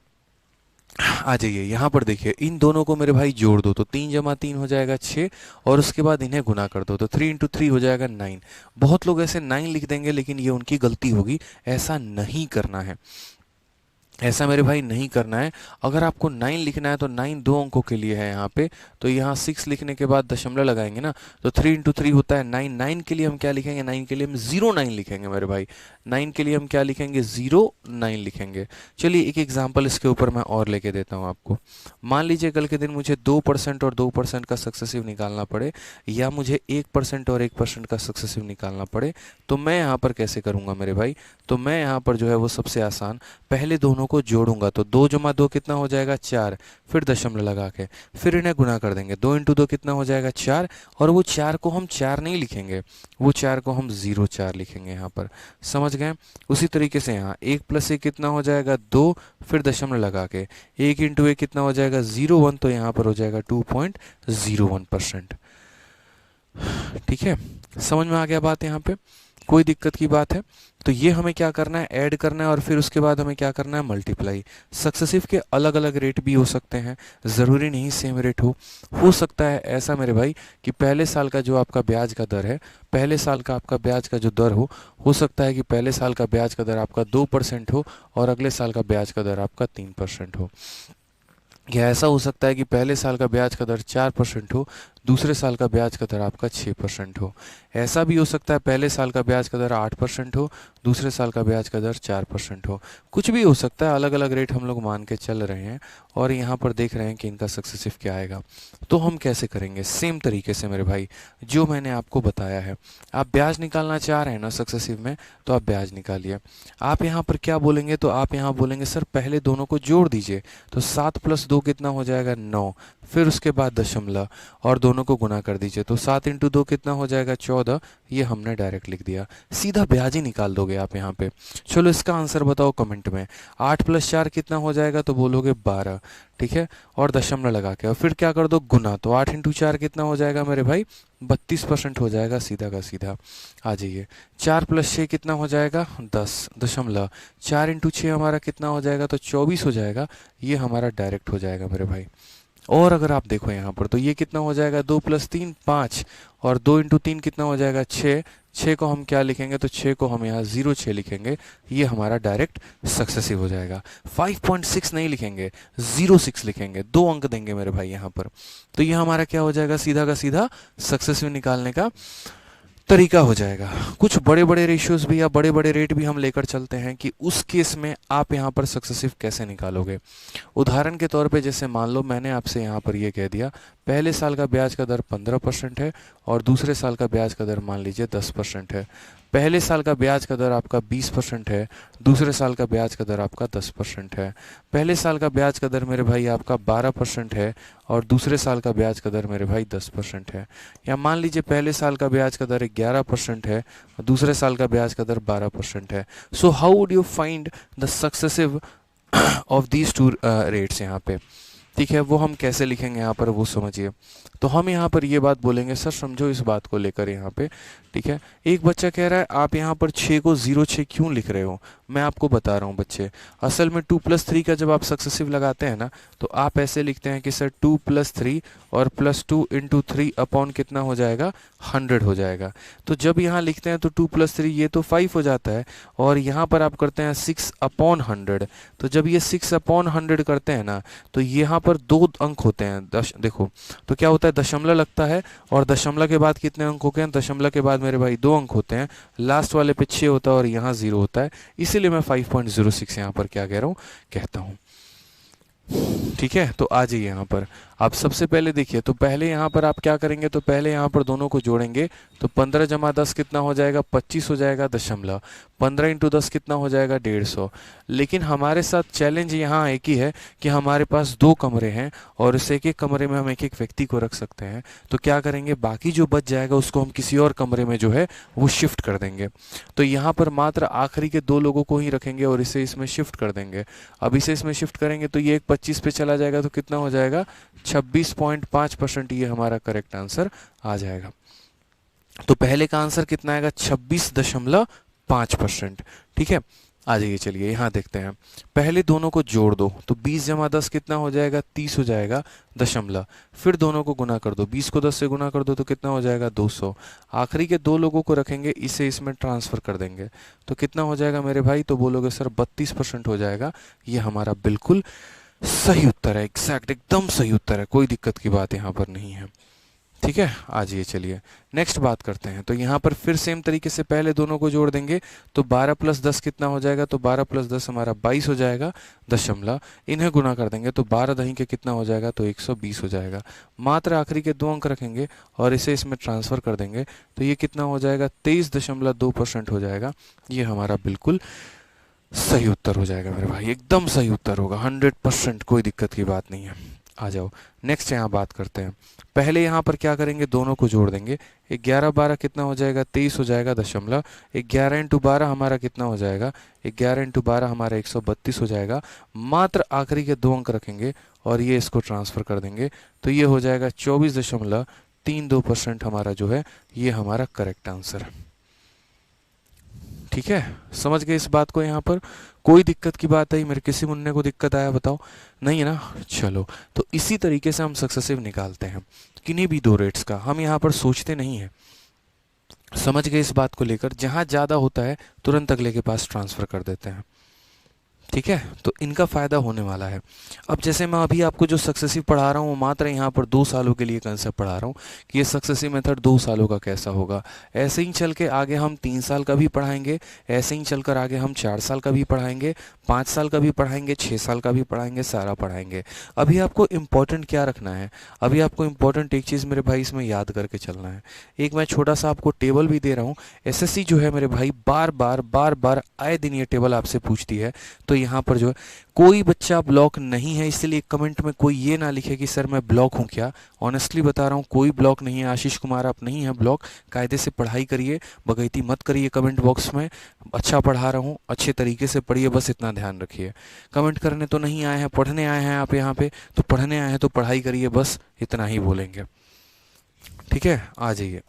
आ जाइए यहाँ पर देखिए, इन दोनों को मेरे भाई जोड़ दो, तो 3 जमा 3 हो जाएगा 6, और उसके बाद इन्हें गुना कर दो, तो 3 इंटू 3 हो जाएगा 9। बहुत लोग ऐसे 9 लिख देंगे, लेकिन ये उनकी गलती होगी, ऐसा नहीं करना है, ऐसा मेरे भाई नहीं करना है। अगर आपको 9 लिखना है तो 9 2 अंकों के लिए है यहाँ पे, तो यहाँ 6 लिखने के बाद दशमलव लगाएंगे ना, तो 3 इंटू 3 होता है 9। 9 के लिए हम क्या लिखेंगे, 9 के लिए हम 09 लिखेंगे मेरे भाई। 9 के लिए हम क्या लिखेंगे, 09 लिखेंगे। चलिए एक एग्जाम्पल इसके ऊपर मैं और लेके देता हूँ आपको। मान लीजिए कल के दिन मुझे 2% और 2% का सक्सेसिव निकालना पड़े, या मुझे 1% और 1% का सक्सेसिव निकालना पड़े, तो मैं यहाँ पर कैसे करूँगा मेरे भाई। तो मैं यहाँ पर जो है वो सबसे आसान, पहले दोनों को जोड़ूंगा, तो 2 जमा 2 कितना हो जाएगा, 4। फिर दशमलव लगा के फिर इन्हें गुना कर देंगे, 2 इंटू 2 कितना हो जाएगा, 4। और वो 4 को हम 4 नहीं लिखेंगे, वो 4 को हम 04 लिखेंगे यहाँ पर, समझ गए। उसी तरीके से यहाँ 1 प्लस 1 कितना हो जाएगा, 2। फिर दशमलव लगा के 1 इंटू 1 कितना हो जाएगा, 01, तो यहाँ पर हो जाएगा 2.01%। ठीक है, समझ में आ गया बात यहाँ पे। कोई दिक्कत की बात है? तो ये हमें क्या करना है, ऐड करना है और फिर उसके बाद हमें क्या करना है, मल्टीप्लाई। सक्सेसिव के अलग अलग रेट भी हो सकते हैं, ज़रूरी नहीं सेम रेट हो सकता है ऐसा मेरे भाई कि पहले साल का जो आपका ब्याज का दर है, पहले साल का आपका ब्याज का जो दर हो सकता है कि पहले साल का ब्याज का दर आपका 2% हो और अगले साल का ब्याज का दर आपका 3% हो। या ऐसा हो सकता है कि पहले साल का ब्याज का दर 4% हो, दूसरे साल का ब्याज का दर आपका 6% हो। ऐसा भी हो सकता है पहले साल का ब्याज का दर 8% हो, दूसरे साल का ब्याज का दर 4% हो। कुछ भी हो सकता है, अलग अलग रेट हम लोग मान के चल रहे हैं और यहाँ पर देख रहे हैं कि इनका सक्सेसिव क्या आएगा। तो हम कैसे करेंगे, सेम तरीके से मेरे भाई जो मैंने आपको बताया है। आप ब्याज निकालना चाह रहे हैं ना सक्सेसिव में, तो आप ब्याज निकालिए। आप यहाँ पर क्या बोलेंगे, तो आप यहाँ बोलेंगे सर पहले दोनों को जोड़ दीजिए। तो 7 + 2 कितना हो जाएगा, 9। फिर उसके बाद दशमलव और दोनों को गुना कर दीजिए। तो 7 × 2 कितना हो जाएगा, 14। ये हमने डायरेक्ट लिख दिया, सीधा ब्याज ही निकाल दोगे आप यहाँ पे। चलो इसका आंसर बताओ कमेंट में। 8 + 4 कितना हो जाएगा, तो बोलोगे 12, ठीक है, और दशमलव लगा के और फिर क्या कर दो, गुना। तो 8 × 4 कितना हो जाएगा मेरे भाई, 32% हो जाएगा, सीधा का सीधा। आ जाइए, 4 + 6 कितना हो जाएगा, 10 दशमलव। 4 × 6 हमारा कितना हो जाएगा, तो 24 हो जाएगा। ये हमारा डायरेक्ट हो जाएगा मेरे भाई। और अगर आप देखो यहाँ पर तो ये कितना हो जाएगा, 2 + 3 5 और 2 × 3 कितना हो जाएगा, 6। 6 को हम क्या लिखेंगे, तो 6 को हम यहाँ 06 लिखेंगे। ये हमारा डायरेक्ट सक्सेसिव हो जाएगा। 5.6 नहीं लिखेंगे, 06 लिखेंगे, 2 अंक देंगे मेरे भाई यहाँ पर। तो ये हमारा क्या हो जाएगा, सीधा का सीधा सक्सेसिव निकालने का तरीका हो जाएगा। कुछ बड़े बड़े रेशियोज भी या बड़े बड़े रेट भी हम लेकर चलते हैं कि उस केस में आप यहाँ पर सक्सेसिव कैसे निकालोगे। उदाहरण के तौर पे जैसे मान लो मैंने आपसे यहाँ पर ये कह दिया पहले साल का ब्याज का दर 15% है और दूसरे साल का ब्याज का दर मान लीजिए 10% है। पहले साल का ब्याज का दर आपका 20% है, दूसरे साल का ब्याज का दर आपका 10% है। पहले साल का ब्याज का दर मेरे भाई आपका 12% है और दूसरे साल का ब्याज का दर मेरे भाई 10% है। या मान लीजिए पहले साल का ब्याज का दर 11% है और दूसरे साल का ब्याज का दर 12% है। So how would you find the successive of these two rates यहाँ पे, ठीक है, वो हम कैसे लिखेंगे यहाँ पर वो समझिए। तो हम यहाँ पर ये बात बोलेंगे, सर समझो इस बात को लेकर यहाँ पे, ठीक है। एक बच्चा कह रहा है आप यहाँ पर 6 को 06 क्यों लिख रहे हो। मैं आपको बता रहा हूँ बच्चे, असल में 2 + 3 का जब आप सक्सेसिव लगाते हैं ना तो आप ऐसे लिखते हैं कि सर 2 + 3 और +2 × 3 अपॉन कितना हो जाएगा, 100 हो जाएगा। तो जब यहाँ लिखते हैं तो 2 + 3 ये तो 5 हो जाता है और यहाँ पर आप करते हैं 6/100। तो जब ये 6/100 करते हैं ना तो यहाँ पर 2 अंक होते हैं, देखो तो क्या होता है, दशमलव लगता है और दशमलव के बाद कितने अंक हो गए, दशमलव के बाद मेरे भाई 2 अंक होते हैं, लास्ट वाले पे 6 होता है और यहाँ 0 होता है। इसीलिए मैं 5.06 यहाँ पर क्या कह रहा हूँ, कहता हूँ, ठीक है। तो आ जाइए यहाँ पर आप सबसे पहले देखिए, तो पहले यहाँ पर आप क्या करेंगे, तो पहले यहाँ पर दोनों को जोड़ेंगे। तो 15 + 10 कितना हो जाएगा, 25 हो जाएगा दशमलव। 15 × 10 कितना हो जाएगा, 150। लेकिन हमारे साथ चैलेंज यहाँ एक ही है कि हमारे पास 2 कमरे हैं और इस एक एक कमरे में हम एक एक व्यक्ति को रख सकते हैं। तो क्या करेंगे, बाकी जो बच जाएगा उसको हम किसी और कमरे में जो है वो शिफ्ट कर देंगे। तो यहाँ पर मात्र आखिरी के 2 लोगों को ही रखेंगे और इसे इसमें शिफ्ट कर देंगे। अब इसे इसमें शिफ्ट करेंगे तो ये एक 25 पे चला जाएगा तो कितना हो जाएगा, 26.5%। ये हमारा करेक्ट आंसर आ जाएगा। तो पहले का आंसर कितना आएगा, 26.5%, ठीक है। आ जाइए, चलिए यहाँ देखते हैं। पहले दोनों को जोड़ दो तो 20 + 10 कितना हो जाएगा, 30 हो जाएगा दशमलव। फिर दोनों को गुना कर दो, 20 को 10 से गुना कर दो तो कितना हो जाएगा, 200। आखिरी के 2 लोगों को रखेंगे, इसे इसमें ट्रांसफर कर देंगे तो कितना हो जाएगा मेरे भाई, तो बोलोगे सर 32% हो जाएगा। ये हमारा बिल्कुल सही उत्तर है, एग्जैक्ट एकदम सही उत्तर है, कोई दिक्कत की बात यहाँ पर नहीं है, ठीक है। आ जाइए, चलिए नेक्स्ट बात करते हैं। तो यहाँ पर फिर सेम तरीके से पहले दोनों को जोड़ देंगे तो 12 + 10 कितना हो जाएगा, तो 12 + 10 हमारा 22 हो जाएगा दशमलव। इन्हें गुना कर देंगे तो 12 दही के कितना हो जाएगा, तो 120 हो जाएगा। मात्र आखिरी के 2 अंक रखेंगे और इसे इसमें ट्रांसफर कर देंगे तो ये कितना हो जाएगा, 23.2% हो जाएगा। ये हमारा बिल्कुल सही उत्तर हो जाएगा मेरे भाई, एकदम सही उत्तर होगा 100%, कोई दिक्कत की बात नहीं है। आ जाओ नेक्स्ट यहाँ बात करते हैं। पहले यहाँ पर क्या करेंगे, दोनों को जोड़ देंगे। 11 × 12 कितना हो जाएगा, 23 हो जाएगा दशमलव। 11 × 12 हमारा कितना हो जाएगा, 11 × 12 हमारा 132 हो जाएगा। मात्र आखिरी के 2 अंक रखेंगे और ये इसको ट्रांसफर कर देंगे तो ये हो जाएगा 24.32% हमारा जो है ये हमारा करेक्ट आंसर है। ठीक है, समझ गए इस बात को? यहाँ पर कोई दिक्कत की बात आई? मेरे किसी मुन्ने को दिक्कत आया बताओ? नहीं है ना? चलो, तो इसी तरीके से हम सक्सेसिव निकालते हैं किन्हीं भी दो रेट्स का, हम यहाँ पर सोचते नहीं हैं। समझ गए इस बात को लेकर? जहाँ ज़्यादा होता है तुरंत अगले के पास ट्रांसफ़र कर देते हैं। ठीक है, तो इनका फ़ायदा होने वाला है। अब जैसे मैं अभी आपको जो सक्सेसिव पढ़ा रहा हूँ वो मात्र यहाँ पर 2 सालों के लिए कंसेप्ट पढ़ा रहा हूँ कि ये सक्सेसिव मेथड 2 सालों का कैसा होगा। ऐसे ही चल के आगे हम 3 साल का भी पढ़ाएंगे, ऐसे ही चलकर आगे हम 4 साल का भी पढ़ाएंगे, 5 साल का भी पढ़ाएंगे, 6 साल का भी पढ़ाएंगे, सारा पढ़ाएंगे। अभी आपको इम्पोर्टेंट क्या रखना है? अभी आपको इम्पोर्टेंट एक चीज़ मेरे भाई इसमें याद करके चलना है। एक मैं छोटा सा आपको टेबल भी दे रहा हूँ। एसएससी जो है मेरे भाई बार बार आए दिन ये टेबल आपसे पूछती है। तो यहाँ पर जो है कोई बच्चा ब्लॉक नहीं है, इसलिए कमेंट में कोई ये ना लिखे कि सर मैं ब्लॉक हूँ क्या। ऑनेस्टली बता रहा हूँ, कोई ब्लॉक नहीं है। आशीष कुमार आप नहीं है ब्लॉक। कायदे से पढ़ाई करिए, बगैती मत करिए कमेंट बॉक्स में। अच्छा पढ़ा रहा हूँ, अच्छे तरीके से पढ़िए, बस इतना ध्यान रखिए। कमेंट करने तो नहीं आए हैं, पढ़ने आए हैं आप यहाँ पे, तो पढ़ने आए हैं तो पढ़ाई करिए, बस इतना ही बोलेंगे। ठीक है, आ जाइए।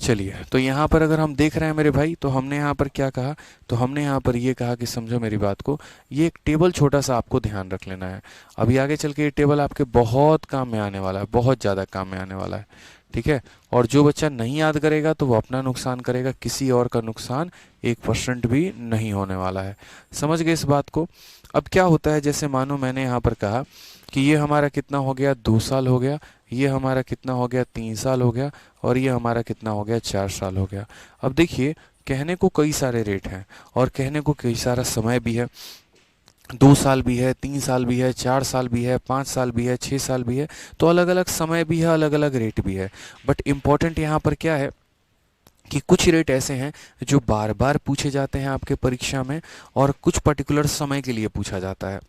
चलिए, तो यहाँ पर अगर हम देख रहे हैं मेरे भाई, तो हमने यहाँ पर क्या कहा? तो हमने यहाँ पर ये कहा कि समझो मेरी बात को, ये एक टेबल छोटा सा आपको ध्यान रख लेना है। अभी आगे चल के ये टेबल आपके बहुत काम में आने वाला है, बहुत ज़्यादा काम में आने वाला है। ठीक है, और जो बच्चा नहीं याद करेगा तो वो अपना नुकसान करेगा, किसी और का नुकसान 1% भी नहीं होने वाला है। समझ गए इस बात को? अब क्या होता है, जैसे मानो मैंने यहाँ पर कहा कि ये हमारा कितना हो गया, 2 साल हो गया, ये हमारा कितना हो गया, 3 साल हो गया, और ये हमारा कितना हो गया, 4 साल हो गया। अब देखिए, कहने को कई सारे रेट हैं और कहने को कई सारा समय भी है। 2 साल भी है, 3 साल भी है, 4 साल भी है, 5 साल भी है, 6 साल भी है। तो अलग अलग समय भी है, अलग अलग रेट भी है। बट इम्पॉर्टेंट यहाँ पर क्या है कि कुछ रेट ऐसे हैं जो बार बार पूछे जाते हैं आपके परीक्षा में, और कुछ पर्टिकुलर समय के लिए पूछा जाता है,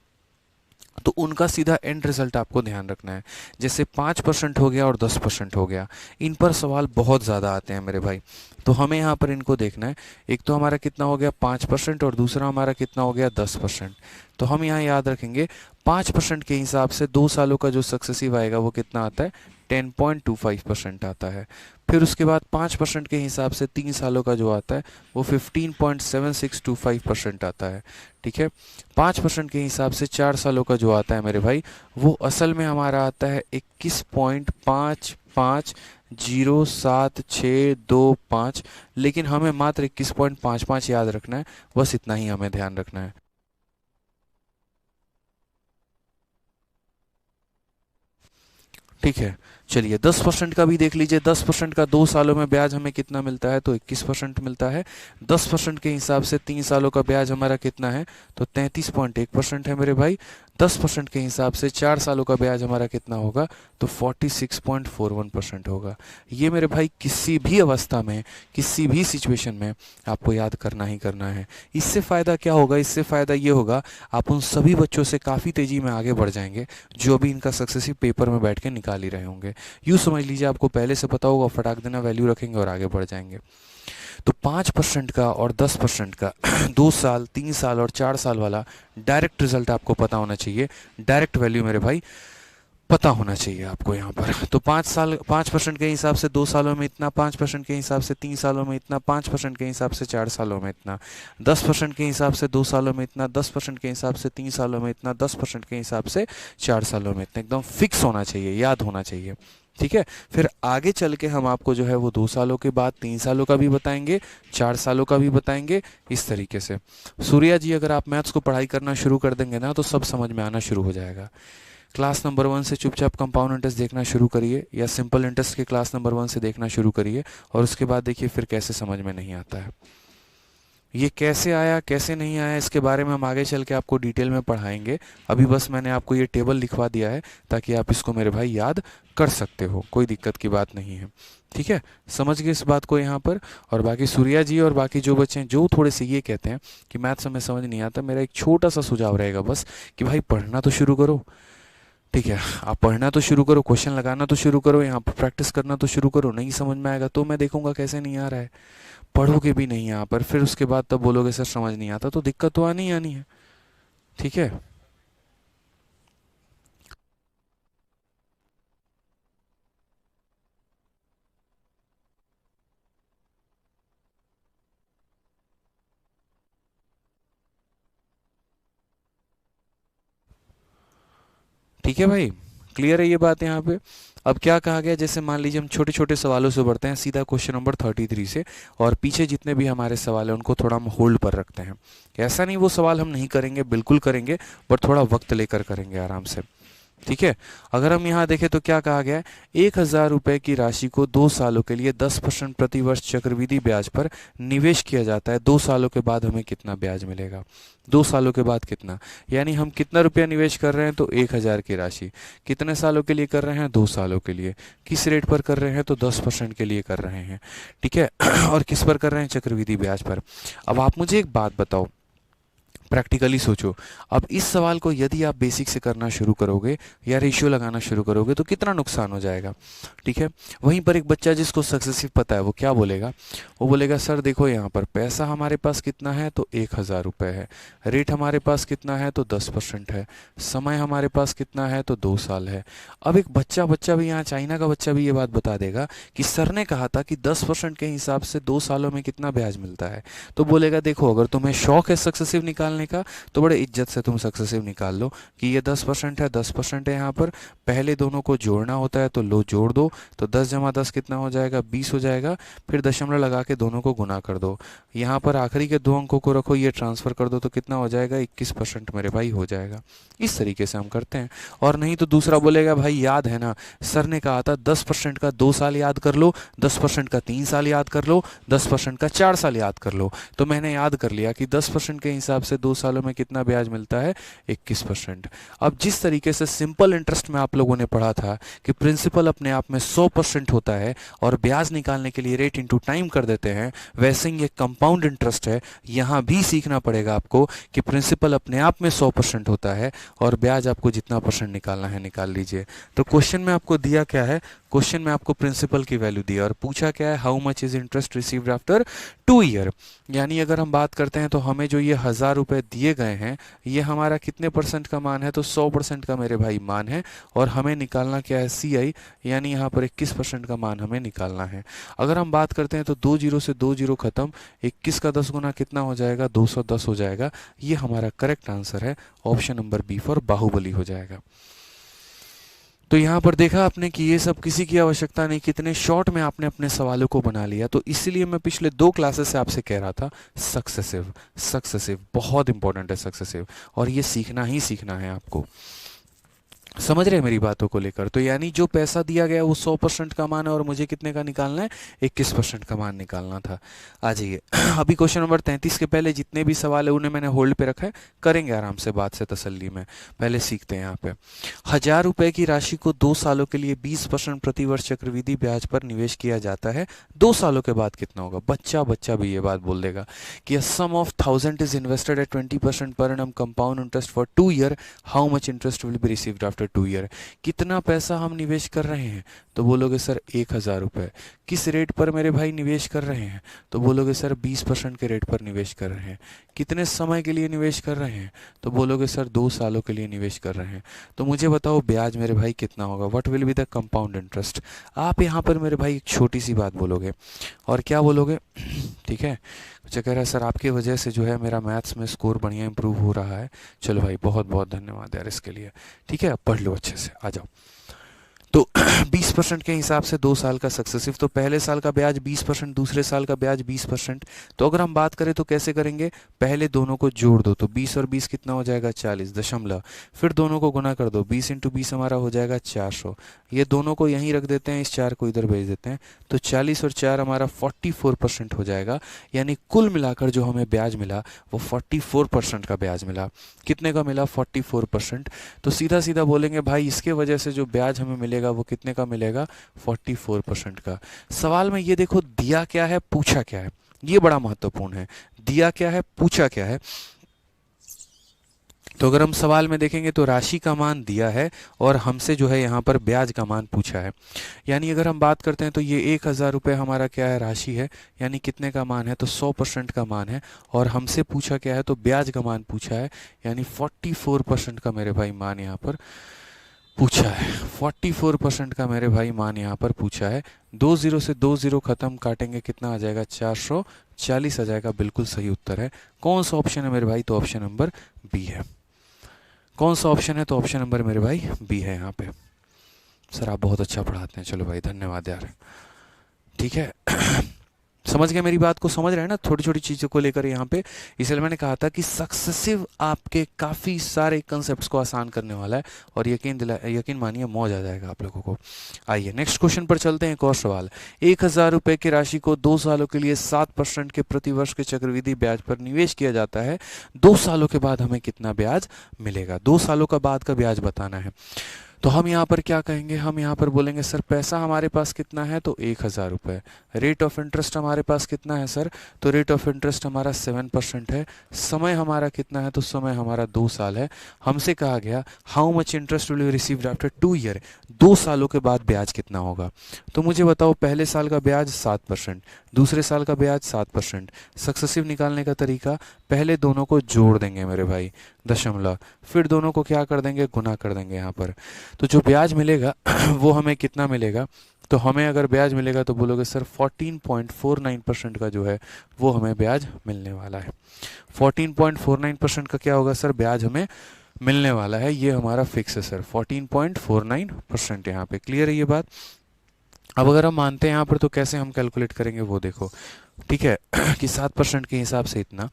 तो उनका सीधा एंड रिजल्ट आपको ध्यान रखना है। जैसे 5% हो गया और 10% हो गया, इन पर सवाल बहुत ज़्यादा आते हैं मेरे भाई। तो हमें यहाँ पर इनको देखना है। एक तो हमारा कितना हो गया 5%, और दूसरा हमारा कितना हो गया 10%। तो हम यहाँ याद रखेंगे 5% के हिसाब से 2 सालों का जो सक्सेसिव आएगा वो कितना आता है, 10.25% आता है। फिर उसके बाद 5% के हिसाब से 3 सालों का जो आता है वो 15.7625% आता है। ठीक है, 5% के हिसाब से 4 सालों का जो आता है मेरे भाई, वो असल में हमारा आता है 21.55072625। लेकिन हमें मात्र 21.55 याद रखना है, बस इतना ही हमें ध्यान रखना है। ठीक है, चलिए 10% का भी देख लीजिए। 10% का 2 सालों में ब्याज हमें कितना मिलता है, तो 21% मिलता है। 10% के हिसाब से 3 सालों का ब्याज हमारा कितना है, तो 33.1% है मेरे भाई। 10% के हिसाब से 4 सालों का ब्याज हमारा कितना होगा, तो 46.41% होगा। ये मेरे भाई किसी भी अवस्था में, किसी भी सिचुएशन में आपको याद करना ही करना है। इससे फ़ायदा क्या होगा? इससे फ़ायदा ये होगा, आप उन सभी बच्चों से काफ़ी तेज़ी में आगे बढ़ जाएंगे जो अभी इनका सक्सेसिव पेपर में बैठ के निकाल ही रहे होंगे। यूँ समझ लीजिए, आपको पहले से पता होगा, फटाक देना वैल्यू रखेंगे और आगे बढ़ जाएंगे। तो 5% का और 10% का 2 साल, 3 साल और 4 साल वाला डायरेक्ट रिजल्ट आपको पता होना चाहिए। डायरेक्ट वैल्यू मेरे भाई पता होना चाहिए आपको यहाँ पर। तो 5 साल, 5% के हिसाब से 2 सालों में इतना, 5% के हिसाब से 3 सालों में इतना, 5% के हिसाब से 4 सालों में इतना, 10% के हिसाब से 2 सालों में इतना, 10% के हिसाब से 3 सालों में इतना, 10% के हिसाब से 4 सालों में इतना। एकदम फिक्स होना चाहिए, याद होना चाहिए। ठीक है, फिर आगे चल के हम आपको जो है वो 2 सालों के बाद 3 सालों का भी बताएंगे, 4 सालों का भी बताएंगे, इस तरीके से। सूर्या जी, अगर आप मैथ्स को पढ़ाई करना शुरू कर देंगे ना, तो सब समझ में आना शुरू हो जाएगा। क्लास नंबर 1 से चुपचाप कंपाउंड इंटरेस्ट देखना शुरू करिए, या सिंपल इंटरेस्ट के क्लास नंबर 1 से देखना शुरू करिए, और उसके बाद देखिए फिर कैसे समझ में नहीं आता है। ये कैसे आया, कैसे नहीं आया, इसके बारे में हम आगे चल के आपको डिटेल में पढ़ाएंगे। अभी बस मैंने आपको ये टेबल लिखवा दिया है ताकि आप इसको मेरे भाई याद कर सकते हो, कोई दिक्कत की बात नहीं है। ठीक है, समझ गए इस बात को यहाँ पर? और बाकी सूर्या जी और बाकी जो बच्चे हैं जो थोड़े से ये कहते हैं कि मैथ्स हमें समझ नहीं आता, मेरा एक छोटा सा सुझाव रहेगा बस, कि भाई पढ़ना तो शुरू करो। ठीक है, आप पढ़ना तो शुरू करो, क्वेश्चन लगाना तो शुरू करो, यहाँ पर प्रैक्टिस करना तो शुरू करो। नहीं समझ में आएगा तो मैं देखूंगा कैसे नहीं आ रहा है। पढ़ोगे भी नहीं यहाँ पर, फिर उसके बाद तब बोलोगे सर समझ नहीं आता, तो दिक्कत तो आनी ही आनी है। ठीक है, ठीक है भाई, क्लियर है ये बात यहाँ पे। अब क्या कहा गया, जैसे मान लीजिए हम छोटे छोटे सवालों से बढ़ते हैं सीधा क्वेश्चन नंबर 33 से, और पीछे जितने भी हमारे सवाल हैं उनको थोड़ा हम होल्ड पर रखते हैं। ऐसा नहीं वो सवाल हम नहीं करेंगे, बिल्कुल करेंगे, बट थोड़ा वक्त लेकर करेंगे आराम से। ठीक है, अगर हम यहाँ देखें तो क्या कहा गया है, 1,000 रुपए की राशि को 2 सालों के लिए 10% प्रति वर्ष चक्रवृद्धि ब्याज पर निवेश किया जाता है। 2 सालों के बाद हमें कितना ब्याज मिलेगा, 2 सालों के बाद कितना, यानी हम कितना रुपया निवेश कर रहे हैं, तो 1,000 की राशि कितने सालों के लिए कर रहे हैं, 2 सालों के लिए। किस रेट पर कर रहे हैं, तो 10% के लिए कर रहे हैं। ठीक है और किस पर कर रहे हैं, चक्रवृद्धि ब्याज पर। अब आप मुझे एक बात बताओ, प्रैक्टिकली सोचो, अब इस सवाल को यदि आप बेसिक से करना शुरू करोगे या रेशियो लगाना शुरू करोगे तो कितना नुकसान हो जाएगा। ठीक है, वहीं पर एक बच्चा जिसको सक्सेसिव पता है वो क्या बोलेगा, वो बोलेगा सर देखो यहाँ पर पैसा हमारे पास कितना है, तो 1,000 रुपये है, रेट हमारे पास कितना है, तो 10% है, समय हमारे पास कितना है, तो 2 साल है। अब एक बच्चा बच्चा भी यहाँ चाइना का बच्चा भी ये बात बता देगा कि सर ने कहा था कि 10% के हिसाब से 2 सालों में कितना ब्याज मिलता है, तो बोलेगा देखो अगर तुम्हें शौक है सक्सेसिव निकालने का तो बड़े इज्जत से तुम सक्सेसिव निकाल लो कि ये 10% है, 10% है, यहाँ पर पहले दोनों को जोड़ना होता है, तो लो जोड़ दो, तो 10 जमा 10 कितना हो जाएगा, 20 हो जाएगा, फिर दशमलव लगा के दोनों को गुना कर दो, यहाँ पर आखिरी के 2 अंकों को रखो, ये ट्रांसफर कर दो, तो कितना हो जाएगा, 21% मेरे भाई हो जाएगा। इस तरीके से हम करते हैं। और नहीं तो दूसरा बोलेगा भाई याद है ना, सर ने कहा था 10% का 2 साल याद कर लो, 10% का 3 साल याद कर लो, 10% का 4 साल याद कर लो, तो मैंने याद कर लिया कि 10% के हिसाब से 2 सालों में कितना ब्याज मिलता है, 21%। अब जिस तरीके से सिंपल इंटरेस्ट में आप लोगों ने पढ़ा था कि प्रिंसिपल अपने आप में 100% होता है और ब्याज निकालने के लिए रेट इंटू टाइम कर देते हैं, वैसे ही ये कंपाउंड इंटरेस्ट है, यहाँ भी सीखना पड़ेगा आपको कि प्रिंसिपल अपने आप में 100% होता है और ब्याज आपको जितना परसेंट निकालना है निकाल लीजिए। तो क्वेश्चन में आपको दिया क्या है, क्वेश्चन में आपको प्रिंसिपल की वैल्यू दी है और पूछा क्या है, how much is interest received after 2 year. यानी अगर हम बात करते हैं तो हमें जो ये 1,000 रुपये दिए गए हैं ये हमारा कितने परसेंट का मान है, तो 100% का मेरे भाई मान है, और हमें निकालना क्या है, CI, यानी यहाँ पर 21% का मान हमें निकालना है। अगर हम बात करते हैं तो 2 जीरो से 2 जीरो खत्म, 21 का 10 गुना कितना हो जाएगा, 210 हो जाएगा। ये हमारा करेक्ट आंसर है, option number B for Baahubali हो जाएगा। तो यहाँ पर देखा आपने कि ये सब किसी की आवश्यकता नहीं, कितने शॉर्ट में आपने अपने सवालों को बना लिया। तो इसलिए मैं पिछले 2 क्लासेस से आपसे कह रहा था सक्सेसिव, सक्सेसिव बहुत इंपॉर्टेंट है सक्सेसिव, और ये सीखना ही सीखना है आपको। समझ रहे हैं मेरी बातों को लेकर। तो यानी जो पैसा दिया गया वो 100% का मान है और मुझे कितने का निकालना है, 21% का मान निकालना था। आ जाइए अभी क्वेश्चन नंबर 33 के पहले जितने भी सवाल है उन्हें मैंने होल्ड पे रखा है, करेंगे आराम से बात से तसल्ली में। पहले सीखते हैं यहाँ पे, 1,000 रुपए की राशि को 2 सालों के लिए 20% प्रति वर्ष चक्रवृद्धि ब्याज पर निवेश किया जाता है, 2 सालों के बाद कितना होगा। बच्चा बच्चा भी ये बात बोल देगा कि sum of 1,000 is invested at 20% per annum compound interest for 2 year, how much interest will be received after 2 year. कितना पैसा हम निवेश कर रहे हैं, तो बोलोगे सर 1,000 रुपये। किस रेट पर मेरे भाई निवेश कर रहे हैं, तो बोलोगे सर 20% के रेट पर निवेश कर रहे हैं। कितने समय के लिए निवेश कर रहे हैं, तो बोलोगे सर 2 सालों के लिए निवेश कर रहे हैं। तो मुझे बताओ ब्याज मेरे भाई कितना होगा, what will be the compound interest. आप यहाँ पर मेरे भाई एक छोटी सी बात बोलोगे, और क्या बोलोगे ठीक है, मुझे कह रहा है सर आपकी वजह से जो है मेरा मैथ्स में स्कोर बढ़िया इंप्रूव हो रहा है। चलो भाई बहुत बहुत धन्यवाद यार इसके लिए। ठीक है, अब पढ़ लो अच्छे से, आ जाओ। तो 20% के हिसाब से 2 साल का सक्सेसिव, तो पहले साल का ब्याज 20%, दूसरे साल का ब्याज 20%। तो अगर हम बात करें तो कैसे करेंगे, पहले दोनों को जोड़ दो, तो 20 और 20 कितना हो जाएगा, 40 दशमलव, फिर दोनों को गुना कर दो, 20 इंटू 20 हमारा हो जाएगा 400। ये दोनों को यहीं रख देते हैं, इस 4 को इधर भेज देते हैं, तो 40 और 4 हमारा 44% हो जाएगा। यानी कुल मिलाकर जो हमें ब्याज मिला वो 44% का ब्याज मिला। कितने का मिला, 44%। तो सीधा सीधा बोलेंगे भाई इसके वजह से जो ब्याज हमें मिलेगा वो कितने का मिलेगा, 44% का। सवाल में ये देखो दिया क्या है, पूछा क्या है, ये बड़ा महत्वपूर्ण है। दिया क्या है, पूछा क्या है। तो अगर हम सवाल में देखेंगे तो राशि का मान दिया है और हमसे जो है यहाँ पर ब्याज का मान पूछा है। यानी अगर हम बात करते हैं तो ये 1,000 रुपये हमारा क्या है, राशि है, यानी कितने का मान है, तो 100% का मान है, और हमसे पूछा क्या है, तो ब्याज का मान पूछा है, यानी 44% का मेरे भाई मान यहाँ पर पूछा है। 44% का मेरे भाई मान यहाँ पर पूछा है। 2 जीरो से 2 जीरो खत्म, काटेंगे कितना आ जाएगा, 440 आ जाएगा। बिल्कुल सही उत्तर है। कौन सा ऑप्शन है मेरे भाई, तो ऑप्शन नंबर बी है। कौन सा ऑप्शन है? तो ऑप्शन नंबर मेरे भाई बी है यहाँ पे। सर आप बहुत अच्छा पढ़ाते हैं, चलो भाई धन्यवाद यार। ठीक है समझ गए मेरी बात को? समझ रहे हैं ना छोटी छोटी चीज़ों को लेकर यहाँ पे। इसलिए मैंने कहा था कि सक्सेसिव आपके काफ़ी सारे कंसेप्ट्स को आसान करने वाला है, और यकीन मानिए मौज आ जाएगा आप लोगों को। आइए नेक्स्ट क्वेश्चन पर चलते हैं। एक और सवाल। 1,000 रुपये की राशि को 2 सालों के लिए 7% के प्रतिवर्ष के चक्रवृद्धि ब्याज पर निवेश किया जाता है। 2 सालों के बाद हमें कितना ब्याज मिलेगा? 2 सालों का बाद का ब्याज बताना है। तो हम यहाँ पर क्या कहेंगे? हम यहाँ पर बोलेंगे सर पैसा हमारे पास कितना है? तो 1,000 रुपये। रेट ऑफ इंटरेस्ट हमारे पास कितना है सर? तो रेट ऑफ इंटरेस्ट हमारा 7% है। समय हमारा कितना है? तो समय हमारा 2 साल है। हमसे कहा गया how much interest will you received after 2 year, 2 सालों के बाद ब्याज कितना होगा? तो मुझे बताओ, पहले साल का ब्याज 7%, दूसरे साल का ब्याज 7%। सक्सेसिव निकालने का तरीका, पहले दोनों को जोड़ देंगे मेरे भाई, दशमलव, फिर दोनों को क्या कर देंगे? गुना कर देंगे यहाँ पर। तो जो ब्याज मिलेगा वो हमें कितना मिलेगा? तो हमें अगर ब्याज मिलेगा तो बोलोगे सर 14.49% का जो है वो हमें ब्याज मिलने वाला है। 14.49% का क्या होगा सर? ब्याज हमें मिलने वाला है। ये हमारा फिक्स है सर, 14.49% यहाँ पे। क्लियर है ये बात? अब अगर हम मानते हैं यहाँ पर तो कैसे हम कैलकुलेट करेंगे वो देखो। ठीक है कि 7% के हिसाब से इतना,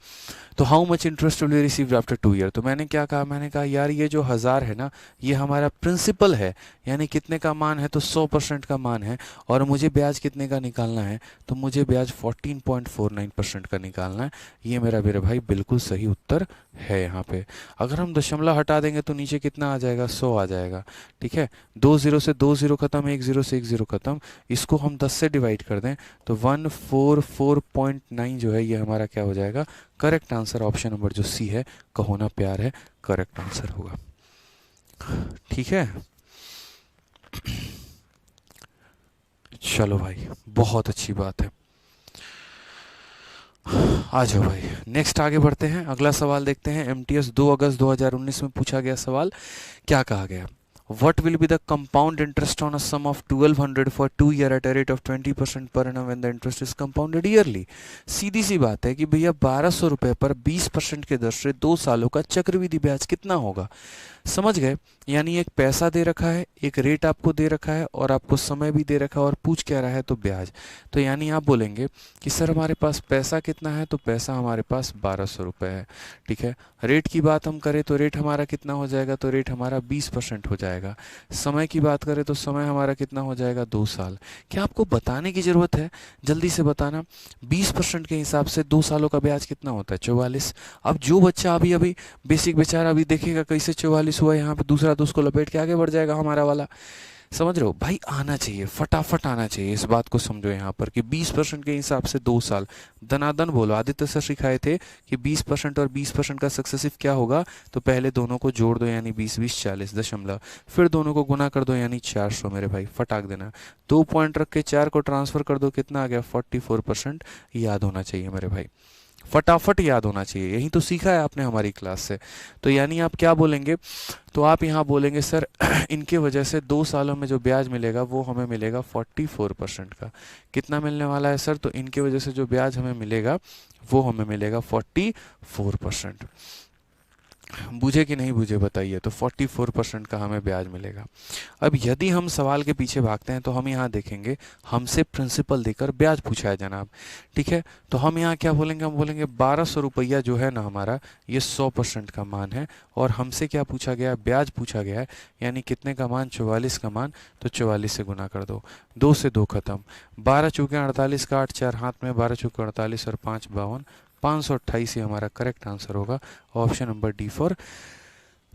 तो how much interest will you receive after 2 year. तो मैंने क्या कहा? मैंने कहा यार ये जो 1000 है ना, ये हमारा प्रिंसिपल है, यानी कितने का मान है? तो 100% का मान है, और मुझे ब्याज कितने का निकालना है? तो मुझे ब्याज 14.49% का निकालना है। ये मेरे भाई बिल्कुल सही उत्तर है यहाँ पे। अगर हम दशमलव हटा देंगे तो नीचे कितना आ जाएगा? 100 आ जाएगा। ठीक है, 2 0 से 2 0 खत्म, 1 0 से 1 0 खत्म। इसको हम 10 से डिवाइड कर दें तो 144.9 जो है ये हमारा क्या हो जाएगा? करेक्ट आंसर ऑप्शन नंबर जो सी है, कहो ना प्यार है, करेक्ट आंसर होगा। ठीक है, चलो भाई बहुत अच्छी बात है। आ जाओ भाई, नेक्स्ट आगे बढ़ते हैं। अगला सवाल देखते हैं। एमटीएस 2 अगस्त 2019 में पूछा गया सवाल, क्या कहा गया? What will be the compound interest on a sum of 1200 for 2 year at a rate of 20% per annum when the interest is compounded yearly? सीधी सी बात है कि भैया 1200 रुपये पर 20% के दर से 2 सालों का चक्रवृद्धि ब्याज कितना होगा? समझ गए? यानी एक पैसा दे रखा है, एक रेट आपको दे रखा है, और आपको समय भी दे रखा है, और पूछ क्या रहा है? तो ब्याज। तो यानी आप बोलेंगे कि सर हमारे पास पैसा कितना है? तो पैसा हमारे पास 1200 रुपये है। ठीक है, रेट की बात हम करें तो रेट हमारा कितना हो जाएगा? तो रेट हमारा 20% हो जाएगा। समय की बात करें तो समय हमारा कितना हो जाएगा? 2 साल। क्या आपको बताने की ज़रूरत है? जल्दी से बताना। 20% के हिसाब से 2 सालों का ब्याज कितना होता है? 44। अब जो बच्चा अभी अभी बेसिक बेचारा अभी देखेगा कैसे 44 हुआ यहाँ पे दूसरा, तो उसको लपेट के आगे बढ़ जाएगा हमारा वाला। समझ रहे हो भाई? आना चाहिए, फटाफट आना चाहिए। इस बात को समझो यहाँ पर कि 20% के हिसाब से 2 साल। दनादन बोलो। आदित्य सर सिखाए थे कि 20% और 20% का सक्सेसिव क्या होगा? तो पहले दोनों को जोड़ दो यानी 20 20 40 दशमलव, फिर दोनों को गुना कर दो यानी 400 मेरे भाई, फटाक देना। 2 पॉइंट रख के 4 को ट्रांसफर कर दो, कितना आ गया? 44%। याद होना चाहिए मेरे भाई, फटाफट याद होना चाहिए। यही तो सीखा है आपने हमारी क्लास से। तो यानी आप क्या बोलेंगे? तो आप यहाँ बोलेंगे सर इनके वजह से 2 सालों में जो ब्याज मिलेगा वो हमें मिलेगा 44% का। कितना मिलने वाला है सर? तो इनके वजह से जो ब्याज हमें मिलेगा वो हमें मिलेगा 44%। बुझे कि नहीं बुझे बताइए? तो 44% का हमें ब्याज मिलेगा। अब यदि हम सवाल के पीछे भागते हैं तो हम यहाँ देखेंगे हमसे प्रिंसिपल देकर ब्याज पूछा है जनाब। ठीक है, तो हम यहाँ क्या बोलेंगे? हम बोलेंगे 1200 रुपया जो है ना हमारा, ये 100% का मान है, और हमसे क्या पूछा गया? ब्याज पूछा गया है। यानी कितने का मान? 44 का मान। तो 44 से गुना कर दो, 2 से 2 खत्म, 12 चौके 48 का 8, 4 हाथ में, 12 चौके 48 और 5 52, 528 ही हमारा करेक्ट आंसर होगा। Option number D for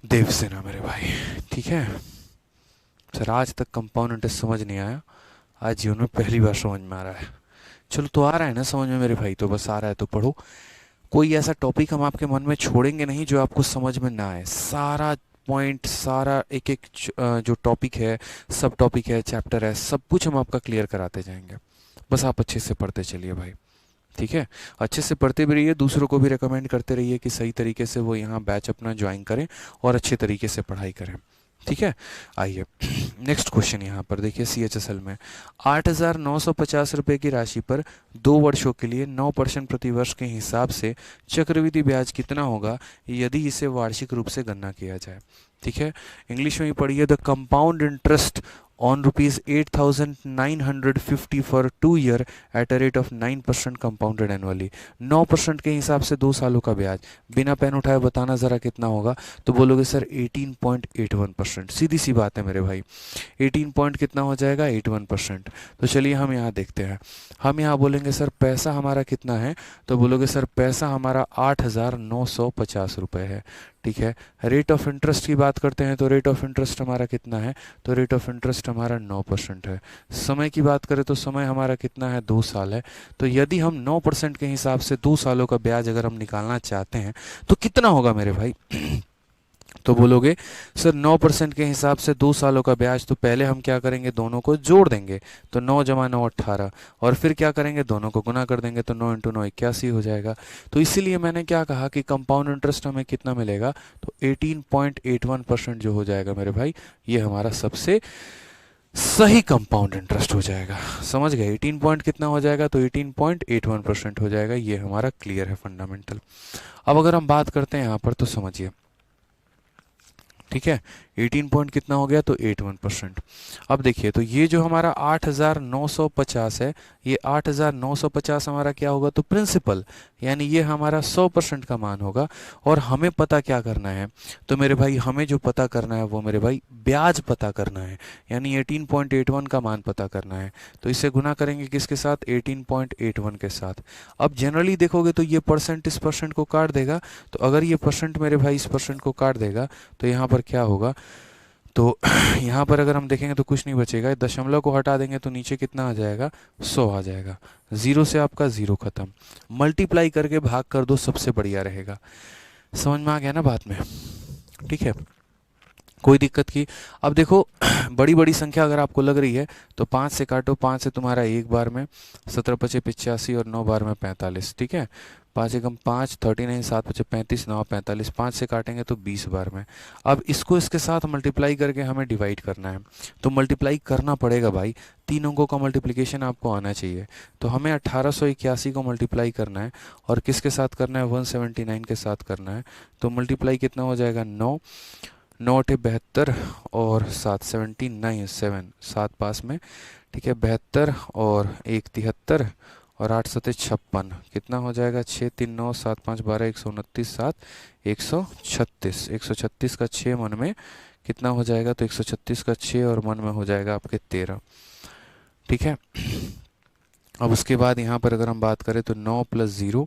Devasena मेरे भाई। ठीक है सर, आज तक कंपाउंड इंटरेस्ट समझ नहीं आया, आज जीवन में पहली बार समझ में आ रहा है। चलो, तो आ रहा है ना समझ में मेरे भाई? तो बस आ रहा है तो पढ़ो। कोई ऐसा टॉपिक हम आपके मन में छोड़ेंगे नहीं जो आपको समझ में ना आए। सारा पॉइंट, सारा एक एक जो टॉपिक है, सब टॉपिक है, चैप्टर है, सब कुछ हम आपका क्लियर कराते जाएंगे। बस आप अच्छे से पढ़ते चलिए भाई। ठीक है, अच्छे से पढ़ते भी रहिए, दूसरों को भी रिकमेंड करते रहिए कि सही तरीके से वो यहाँ बैच अपना ज्वाइन करें और अच्छे तरीके से पढ़ाई करें। ठीक है। आइए नेक्स्ट क्वेश्चन यहाँ पर देखिए, CHSL में 8,950 रुपये की राशि पर 2 वर्षों के लिए 9% प्रति वर्ष के हिसाब से चक्रवृद्धि ब्याज कितना होगा यदि इसे वार्षिक रूप से गणना किया जाए। ठीक है, इंग्लिश में ही पढ़िए। The compound interest on ₹8,950 for 2 year at a rate of 9% compounded annually. 9% के हिसाब से 2 सालों का ब्याज, बिना पेन उठाए बताना ज़रा कितना होगा। तो बोलोगे सर 18.81%। सीधी सी बात है मेरे भाई, 18 पॉइंट कितना हो जाएगा, 81%। तो चलिए हम यहाँ देखते हैं। हम यहाँ बोलेंगे सर पैसा हमारा कितना है, तो बोलोगे सर पैसा हमारा 8,950 रुपये है। ठीक है, रेट ऑफ इंटरेस्ट की बात करते हैं तो रेट ऑफ इंटरेस्ट हमारा कितना है, तो रेट ऑफ इंटरेस्ट हमारा 9% है। समय की बात करें तो समय हमारा कितना है, 2 साल है। तो यदि हम 9% के हिसाब से 2 सालों का ब्याज अगर हम निकालना चाहते हैं तो कितना होगा मेरे भाई तो बोलोगे सर 9% के हिसाब से 2 सालों का ब्याज, तो पहले हम क्या करेंगे, दोनों को जोड़ देंगे। तो 9 जमा 9 18, और फिर क्या करेंगे, दोनों को गुना कर देंगे। तो 9 इंटू 9 81 हो जाएगा। तो इसीलिए मैंने क्या कहा कि कंपाउंड इंटरेस्ट हमें कितना मिलेगा, तो 18.81% जो हो जाएगा मेरे भाई, ये हमारा सबसे सही कंपाउंड इंटरेस्ट हो जाएगा। समझ गए, 18 पॉइंट कितना हो जाएगा, तो 18.81% हो जाएगा। ये हमारा क्लियर है फंडामेंटल। अब अगर हम बात करते हैं यहाँ पर तो समझिए, ठीक है, 18 पॉइंट कितना हो गया, तो 81%। अब देखिए, तो ये जो हमारा 8,950 है, ये 8,950 हमारा क्या होगा, तो प्रिंसिपल, यानी ये हमारा 100% का मान होगा। और हमें पता क्या करना है, तो मेरे भाई हमें जो पता करना है वो मेरे भाई ब्याज पता करना है, यानी 18.81 का मान पता करना है। तो इसे गुना करेंगे किसके साथ, 18.81 के साथ। अब जनरली देखोगे तो ये परसेंट इस परसेंट को काट देगा। तो अगर ये परसेंट मेरे भाई इस परसेंट को काट देगा तो यहाँ पर क्या होगा, तो यहाँ पर अगर हम देखेंगे तो कुछ नहीं बचेगा। दशमलव को हटा देंगे तो नीचे कितना आ जाएगा, 100 आ जाएगा। 0 से आपका 0 खत्म। मल्टीप्लाई करके भाग कर दो, सबसे बढ़िया रहेगा। समझ में आ गया ना बात में, ठीक है, कोई दिक्कत की। अब देखो बड़ी बड़ी संख्या अगर आपको लग रही है तो 5 से काटो, 5 से तुम्हारा एक बार में 17 पचे 85 और 9 बार में 45। ठीक है, 5 एकम 5, 39, 7 पचे 35, 9 45, 5 से काटेंगे तो 20 बार में। अब इसको इसके साथ मल्टीप्लाई करके हमें डिवाइड करना है, तो मल्टीप्लाई करना पड़ेगा भाई। 3 अंकों का मल्टीप्लिकेशन आपको आना चाहिए। तो हमें 1881 को मल्टीप्लाई करना है, और किसके साथ करना है, 179 के साथ करना है। तो मल्टीप्लाई कितना हो जाएगा, 9, 9 अठे 72 और 7 79, 7 पास में, ठीक है, 72 और 1 73 और 8 सते 56, कितना हो जाएगा, 6 3 9 7 5 12 129 7 136। 136 का 6 मन में कितना हो जाएगा, तो 136 का 6 और मन में हो जाएगा आपके 13। ठीक है, अब उसके बाद यहाँ पर अगर हम बात करें तो 9 + 0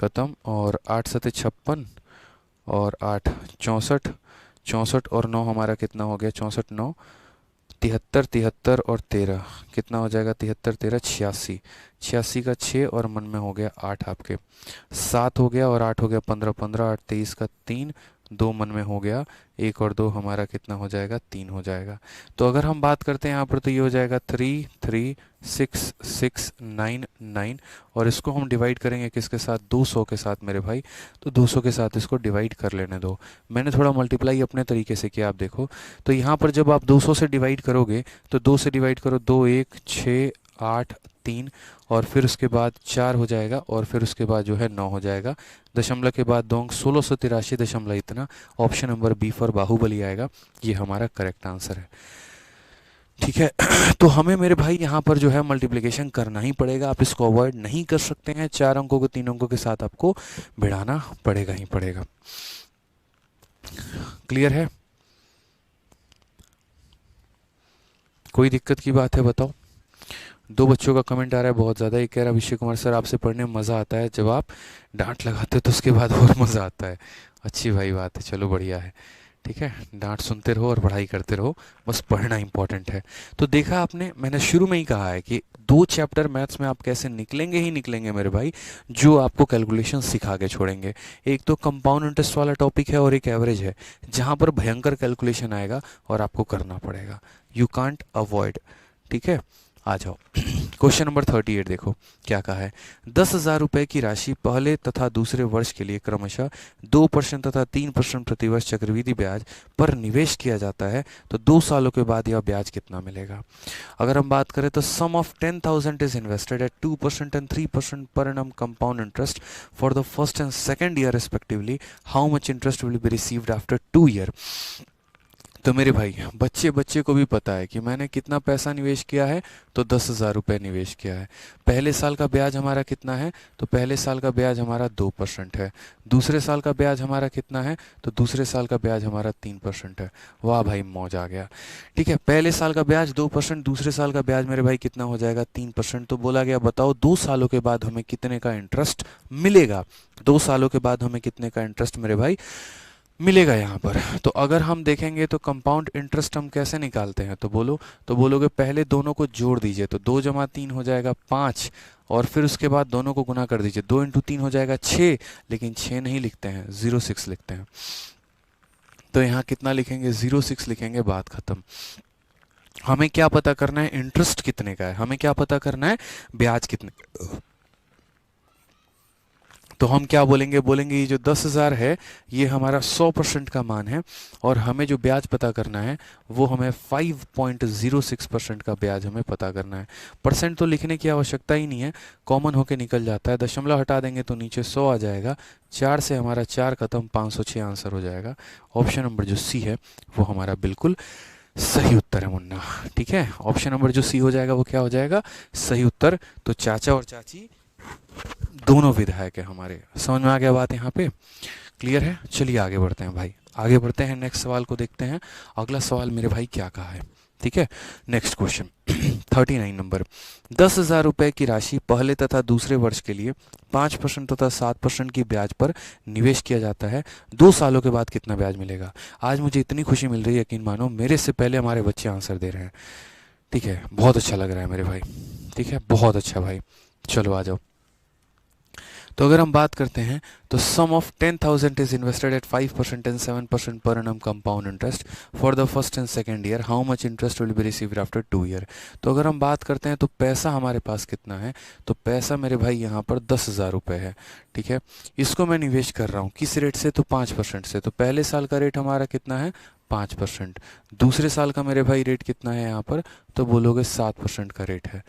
खत्म, और 8 सते 56 और 8 64, 64 और 9 हमारा कितना हो गया, 64 9 73, 73 और 13 कितना हो जाएगा, 73 13 86, 86 का 6 और मन में हो गया 8 आपके, 7 हो गया और 8 हो गया 15, 15 8 23 का 3, 2 मन में हो गया 1 और 2 हमारा कितना हो जाएगा, 3 हो जाएगा। तो अगर हम बात करते हैं यहाँ पर तो ये हो जाएगा 3 3 6 6 9 9, और इसको हम डिवाइड करेंगे किसके साथ, 200 के साथ मेरे भाई। तो 200 के साथ इसको डिवाइड कर लेने दो। मैंने थोड़ा मल्टीप्लाई अपने तरीके से किया, आप देखो। तो यहाँ पर जब आप 200 से डिवाइड करोगे तो 2 से डिवाइड करो, 2 1 6 8 3, और फिर उसके बाद 4 हो जाएगा, और फिर उसके बाद जो है 9 हो जाएगा। दशमलव के बाद 2 अंक 1683 दशमलव इतना। Option number B for Baahubali आएगा, ये हमारा करेक्ट आंसर है। ठीक है, तो हमें मेरे भाई यहाँ पर जो है मल्टीप्लिकेशन करना ही पड़ेगा, आप इसको अवॉइड नहीं कर सकते हैं। 4 अंकों को 3 अंकों के साथ आपको भिड़ाना पड़ेगा ही पड़ेगा। क्लियर है, कोई दिक्कत की बात है बताओ। 2 बच्चों का कमेंट आ रहा है बहुत ज़्यादा। एक कह रहा है अभिषेक कुमार सर आपसे पढ़ने में मज़ा आता है, जब आप डांट लगाते हो तो उसके बाद और मज़ा आता है। अच्छी भाई बात है, चलो बढ़िया है। ठीक है, डांट सुनते रहो और पढ़ाई करते रहो, बस पढ़ना इंपॉर्टेंट है। तो देखा आपने, मैंने शुरू में ही कहा है कि 2 चैप्टर मैथ्स में आप कैसे निकलेंगे ही निकलेंगे मेरे भाई, जो आपको कैलकुलेशन सिखा के छोड़ेंगे। एक तो कंपाउंड इंटरेस्ट वाला टॉपिक है और एक एवरेज है, जहाँ पर भयंकर कैलकुलेशन आएगा और आपको करना पड़ेगा। You can't avoid. ठीक है, आ जाओ। क्वेश्चन नंबर 38 देखो क्या कहा है। 10,000 रुपए की राशि पहले तथा दूसरे वर्ष के लिए क्रमशः 2% तथा 3% प्रतिवर्ष चक्रवृद्धि ब्याज पर निवेश किया जाता है, तो 2 सालों के बाद यह ब्याज कितना मिलेगा। अगर हम बात करें तो sum of 10,000 is invested at 2% and 3% per annum compound interest for the first and second year respectively, how much interest will be received after 2 year. तो मेरे भाई बच्चे बच्चे को भी पता है कि मैंने कितना पैसा निवेश किया है, तो 10,000 रुपये निवेश किया है। पहले साल का ब्याज हमारा कितना है, तो पहले साल का ब्याज हमारा 2% है। दूसरे साल का ब्याज हमारा कितना है, तो दूसरे साल का ब्याज हमारा 3% है। वाह भाई मौज आ गया। ठीक है, पहले साल का ब्याज 2%, दूसरे साल का ब्याज मेरे भाई कितना हो जाएगा 3%। तो बोला गया बताओ 2 सालों के बाद हमें कितने का इंटरेस्ट मिलेगा। 2 सालों के बाद हमें कितने का इंटरेस्ट मेरे भाई मिलेगा यहाँ पर। तो अगर हम देखेंगे तो कंपाउंड इंटरेस्ट हम कैसे निकालते हैं, तो बोलो, तो बोलोगे पहले दोनों को जोड़ दीजिए, तो 2 जमा 3 हो जाएगा 5, और फिर उसके बाद दोनों को गुना कर दीजिए, 2 इंटू 3 हो जाएगा 6, लेकिन 6 नहीं लिखते हैं, 06 लिखते हैं। तो यहाँ कितना लिखेंगे, 06 लिखेंगे, बात खत्म। हमें क्या पता करना है, इंटरेस्ट कितने का है, हमें क्या पता करना है, ब्याज कितने। तो हम क्या बोलेंगे, बोलेंगे ये जो 10,000 है ये हमारा 100% का मान है, और हमें जो ब्याज पता करना है वो हमें 5.06% का ब्याज हमें पता करना है। परसेंट तो लिखने की आवश्यकता ही नहीं है, कॉमन होके निकल जाता है। दशमलव हटा देंगे तो नीचे 100 आ जाएगा, 4 से हमारा 4 खत्म, 506 आंसर हो जाएगा। ऑप्शन नंबर जो सी है वो हमारा बिल्कुल सही उत्तर है मुन्ना। ठीक है, ऑप्शन नंबर जो सी हो जाएगा वो क्या हो जाएगा, सही उत्तर। तो चाचा और चाची दोनों विधायक है हमारे। समझ में आ गया बात यहाँ पे, क्लियर है। चलिए आगे बढ़ते हैं भाई, आगे बढ़ते हैं, नेक्स्ट सवाल को देखते हैं। अगला सवाल मेरे भाई क्या कहा है, ठीक है। Next question 39 number. 10,000 रुपए की राशि पहले तथा दूसरे वर्ष के लिए 5% तथा 7% की ब्याज पर निवेश किया जाता है, 2 सालों के बाद कितना ब्याज मिलेगा। आज मुझे इतनी खुशी मिल रही है, यकीन मानो मेरे से पहले हमारे बच्चे आंसर दे रहे हैं। ठीक है, बहुत अच्छा लग रहा है मेरे भाई, ठीक है, बहुत अच्छा भाई। चलो आ जाओ। तो अगर हम बात करते हैं तो sum of 10,000 is invested at 5% and 7% per annum compound interest for the first and second year, how much interest will be received after 2 year. तो अगर हम बात करते हैं तो पैसा हमारे पास कितना है, तो पैसा मेरे भाई यहाँ पर 10,000 रुपये है। ठीक है, इसको मैं निवेश कर रहा हूँ किस रेट से, तो 5% से। तो पहले साल का रेट हमारा कितना है, 5%। दूसरे साल का मेरे भाई रेट कितना है यहाँ पर, तो बोलोगे 7% का रेट है।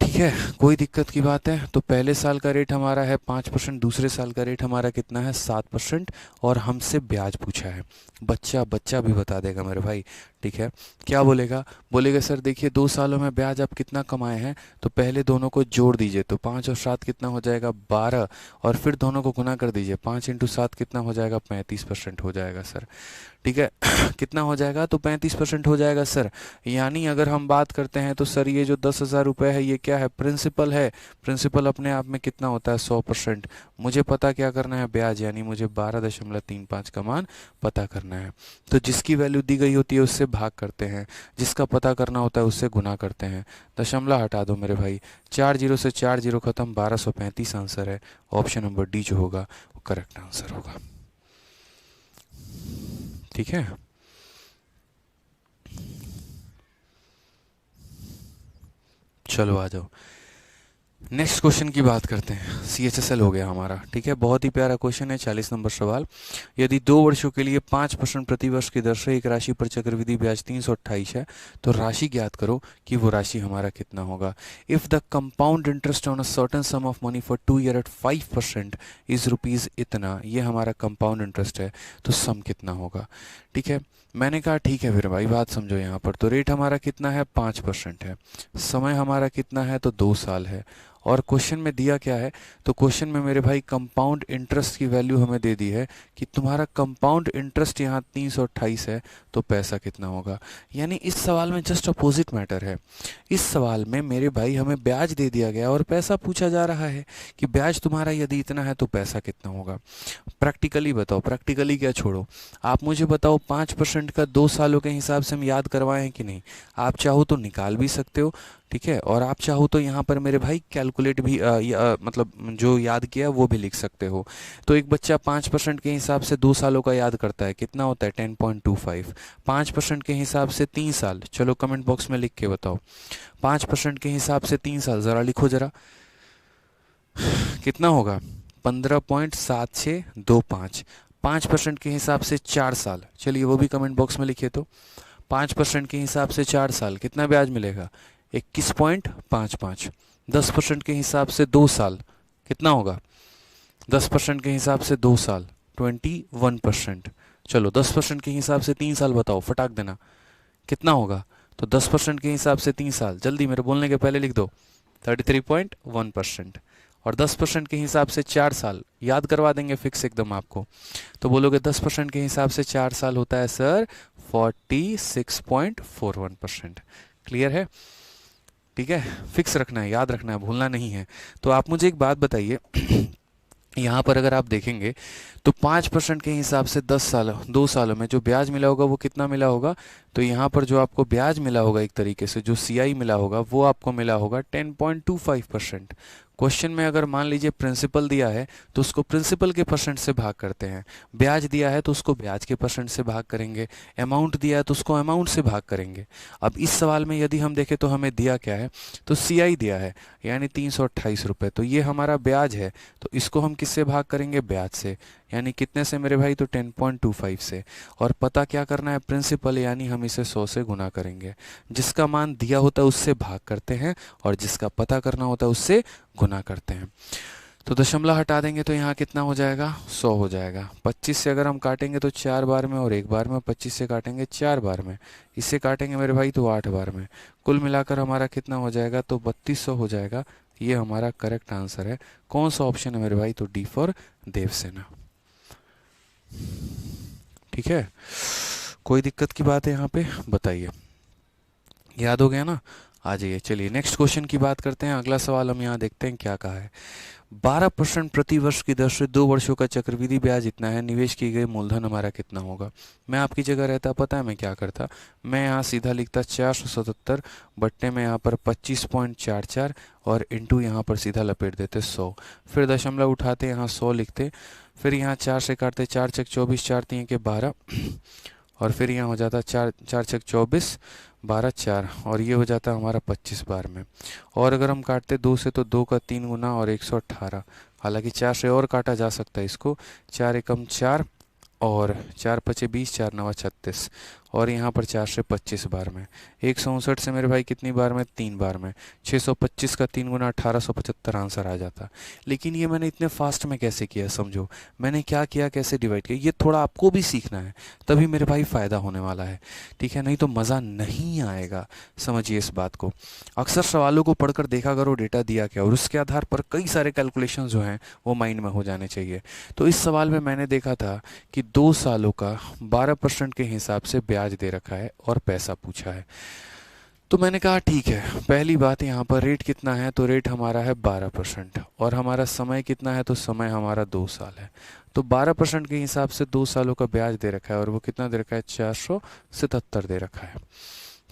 ठीक है, कोई दिक्कत की बात है। तो पहले साल का रेट हमारा है 5%, दूसरे साल का रेट हमारा कितना है 7%, और हमसे ब्याज पूछा है। बच्चा भी बता देगा मेरे भाई। ठीक है, क्या बोलेगा, बोलेगा सर देखिए 2 सालों में ब्याज आप कितना कमाए हैं, तो पहले दोनों को जोड़ दीजिए, तो 5 और 7 कितना हो जाएगा 12, और फिर दोनों को गुना कर दीजिए, 5 इंटू 7 कितना हो जाएगा 35% हो जाएगा सर। ठीक है कितना हो जाएगा, तो 35% हो जाएगा सर। यानी अगर हम बात करते हैं तो सर ये जो 10,000 रुपये है ये क्या है, प्रिंसिपल है। प्रिंसिपल अपने आप में कितना होता है 100%। मुझे पता क्या करना है, ब्याज, यानी मुझे 12.35 का मान पता करना है। तो जिसकी वैल्यू दी गई होती है उससे भाग करते हैं, जिसका पता करना होता है उससे गुना करते हैं। दशमलव हटा दो मेरे भाई, 4 जीरो से 4 जीरो खत्म, 1235 आंसर है। ऑप्शन नंबर डी जो होगा वो करेक्ट आंसर होगा। ठीक है, चलो आ जाओ, नेक्स्ट क्वेश्चन की बात करते हैं। CHSL हो गया हमारा। ठीक है, बहुत ही प्यारा क्वेश्चन है, 40 नंबर सवाल। यदि 2 वर्षों के लिए 5% प्रतिवर्ष की दर से एक राशि पर चक्रवृद्धि ब्याज 328 है, तो राशि ज्ञात करो कि वो राशि हमारा कितना होगा। If the compound interest on a certain sum of money for 2 year at 5% is rupees इतना, ये हमारा कंपाउंड इंटरेस्ट है, तो सम कितना होगा। ठीक है, मैंने कहा ठीक है फिर भाई बात समझो यहाँ पर। तो रेट हमारा कितना है 5% है, समय हमारा कितना है, तो 2 साल है, और क्वेश्चन में दिया क्या है, तो क्वेश्चन में मेरे भाई कंपाउंड इंटरेस्ट की वैल्यू हमें दे दी है कि तुम्हारा कंपाउंड इंटरेस्ट यहाँ 328 है, तो पैसा कितना होगा। यानी इस सवाल में जस्ट अपोजिट मैटर है। इस सवाल में मेरे भाई हमें ब्याज दे दिया गया और पैसा पूछा जा रहा है कि ब्याज तुम्हारा यदि इतना है तो पैसा कितना होगा। प्रैक्टिकली बताओ, प्रैक्टिकली क्या छोड़ो, आप मुझे बताओ 5% का 2 सालों के हिसाब से हम याद करवाएं कि नहीं। आप चाहो तो निकाल भी सकते हो, ठीक है। और आप चाहो तो यहाँ पर मेरे भाई कैलकुलेट भी मतलब जो याद किया वो भी लिख सकते हो। तो एक बच्चा 5% के हिसाब से 2 सालों का याद करता है, कितना होता है 10.25। 5% के हिसाब से 3 साल, चलो कमेंट बॉक्स में लिख के बताओ। 5% के हिसाब से 3 साल, ज़रा लिखो ज़रा कितना होगा 15.7625। 5% के हिसाब से 4 साल, चलिए वो भी कमेंट बॉक्स में लिखिए। तो 5% के हिसाब से 4 साल कितना ब्याज मिलेगा 21.55। 10% के हिसाब से 2 साल कितना होगा 10% के हिसाब से 2 साल 21%। चलो 10% के हिसाब से 3 साल बताओ, फटाक देना कितना होगा। तो 10% के हिसाब से 3 साल, जल्दी मेरे बोलने के पहले लिख दो 33.1%। और 10% के हिसाब से 4 साल याद करवा देंगे फिक्स एकदम आपको। तो बोलोगे 10% के हिसाब से 4 साल होता है सर 46.41%। क्लियर है? ठीक है, फिक्स रखना है, याद रखना है, भूलना नहीं है। तो आप मुझे एक बात बताइए यहाँ पर अगर आप देखेंगे तो 5% के हिसाब से 10 साल 2 सालों में जो ब्याज मिला होगा वो कितना मिला होगा। तो यहाँ पर जो आपको ब्याज मिला होगा एक तरीके से जो सीआई मिला होगा वो आपको मिला होगा 10.25%। क्वेश्चन में अगर मान लीजिए प्रिंसिपल दिया है तो उसको प्रिंसिपल के परसेंट से भाग करते हैं, ब्याज दिया है तो उसको ब्याज के परसेंट से भाग करेंगे, अमाउंट दिया है तो उसको अमाउंट से भाग करेंगे। अब इस सवाल में यदि हम देखें तो हमें दिया क्या है, तो सीआई दिया है यानी 328 रुपये, तो ये हमारा ब्याज है। तो इसको हम किससे भाग करेंगे, ब्याज से, यानी कितने से मेरे भाई, तो 10.25 से। और पता क्या करना है, प्रिंसिपल, यानी हम इसे 100 से गुना करेंगे। जिसका मान दिया होता है उससे भाग करते हैं और जिसका पता करना होता है उससे गुना करते हैं। तो दशमलव हटा देंगे तो यहाँ कितना हो जाएगा 100 हो जाएगा। 25 से अगर हम काटेंगे तो 4 बार में और 1 बार में, 25 से काटेंगे 4 बार में, इससे काटेंगे मेरे भाई तो 8 बार में। कुल मिलाकर हमारा कितना हो जाएगा, तो 3200 हो जाएगा। ये हमारा करेक्ट आंसर है। कौन सा ऑप्शन है मेरे भाई, तो डी फॉर देवसेना। ठीक है, कोई दिक्कत की बात है यहाँ पे बताइए, याद हो गया ना? आ जाइए, चलिए नेक्स्ट क्वेश्चन की बात करते हैं। अगला सवाल हम यहाँ देखते हैं क्या कहा है। 12% प्रति वर्ष की दर से 2 वर्षों का चक्रवृद्धि ब्याज इतना है, निवेश की गई मूलधन हमारा कितना होगा। मैं आपकी जगह रहता, पता है मैं क्या करता, मैं यहाँ सीधा लिखता 477 बट्टे में यहाँ पर 25.44 और इंटू यहाँ पर सीधा लपेट देते 100, फिर दशमलव उठाते यहाँ 100 लिखते, फिर यहाँ 4 से काटते, 4 छक 24, 4 3 के 12 और फिर यहाँ हो जाता 4 4 छक 24, 12 4 और ये हो जाता हमारा 25 बार में। और अगर हम काटते 2 से तो 2 का 3 गुना और 118, हालांकि 4 से और काटा जा सकता है इसको, 4 एकम 4 और 4 पचे 20, 4 नवा 36 और यहाँ पर 4 से 25 बार में। 159 से मेरे भाई कितनी बार में, 3 बार में। 625 का 3 गुना 1875 आंसर आ जाता। लेकिन ये मैंने इतने फास्ट में कैसे किया, समझो मैंने क्या किया, कैसे डिवाइड किया, ये थोड़ा आपको भी सीखना है, तभी मेरे भाई फ़ायदा होने वाला है। ठीक है, नहीं तो मज़ा नहीं आएगा, समझिए इस बात को। अक्सर सवालों को पढ़कर देखा करो डेटा दिया क्या, और उसके आधार पर कई सारे कैलकुलेशन जो हैं वो माइंड में हो जाने चाहिए। तो इस सवाल में मैंने देखा था कि 2 सालों का 12% के हिसाब से ब्याज दे रखा है और पैसा पूछा है। तो मैंने कहा ठीक है, पहली बात यहाँ पर रेट कितना है, तो रेट हमारा है 12% और हमारा समय कितना है, तो समय हमारा 2 साल है। तो 12% के हिसाब से 2 सालों का ब्याज दे रखा है और वो कितना दे रखा है, 477 दे रखा है।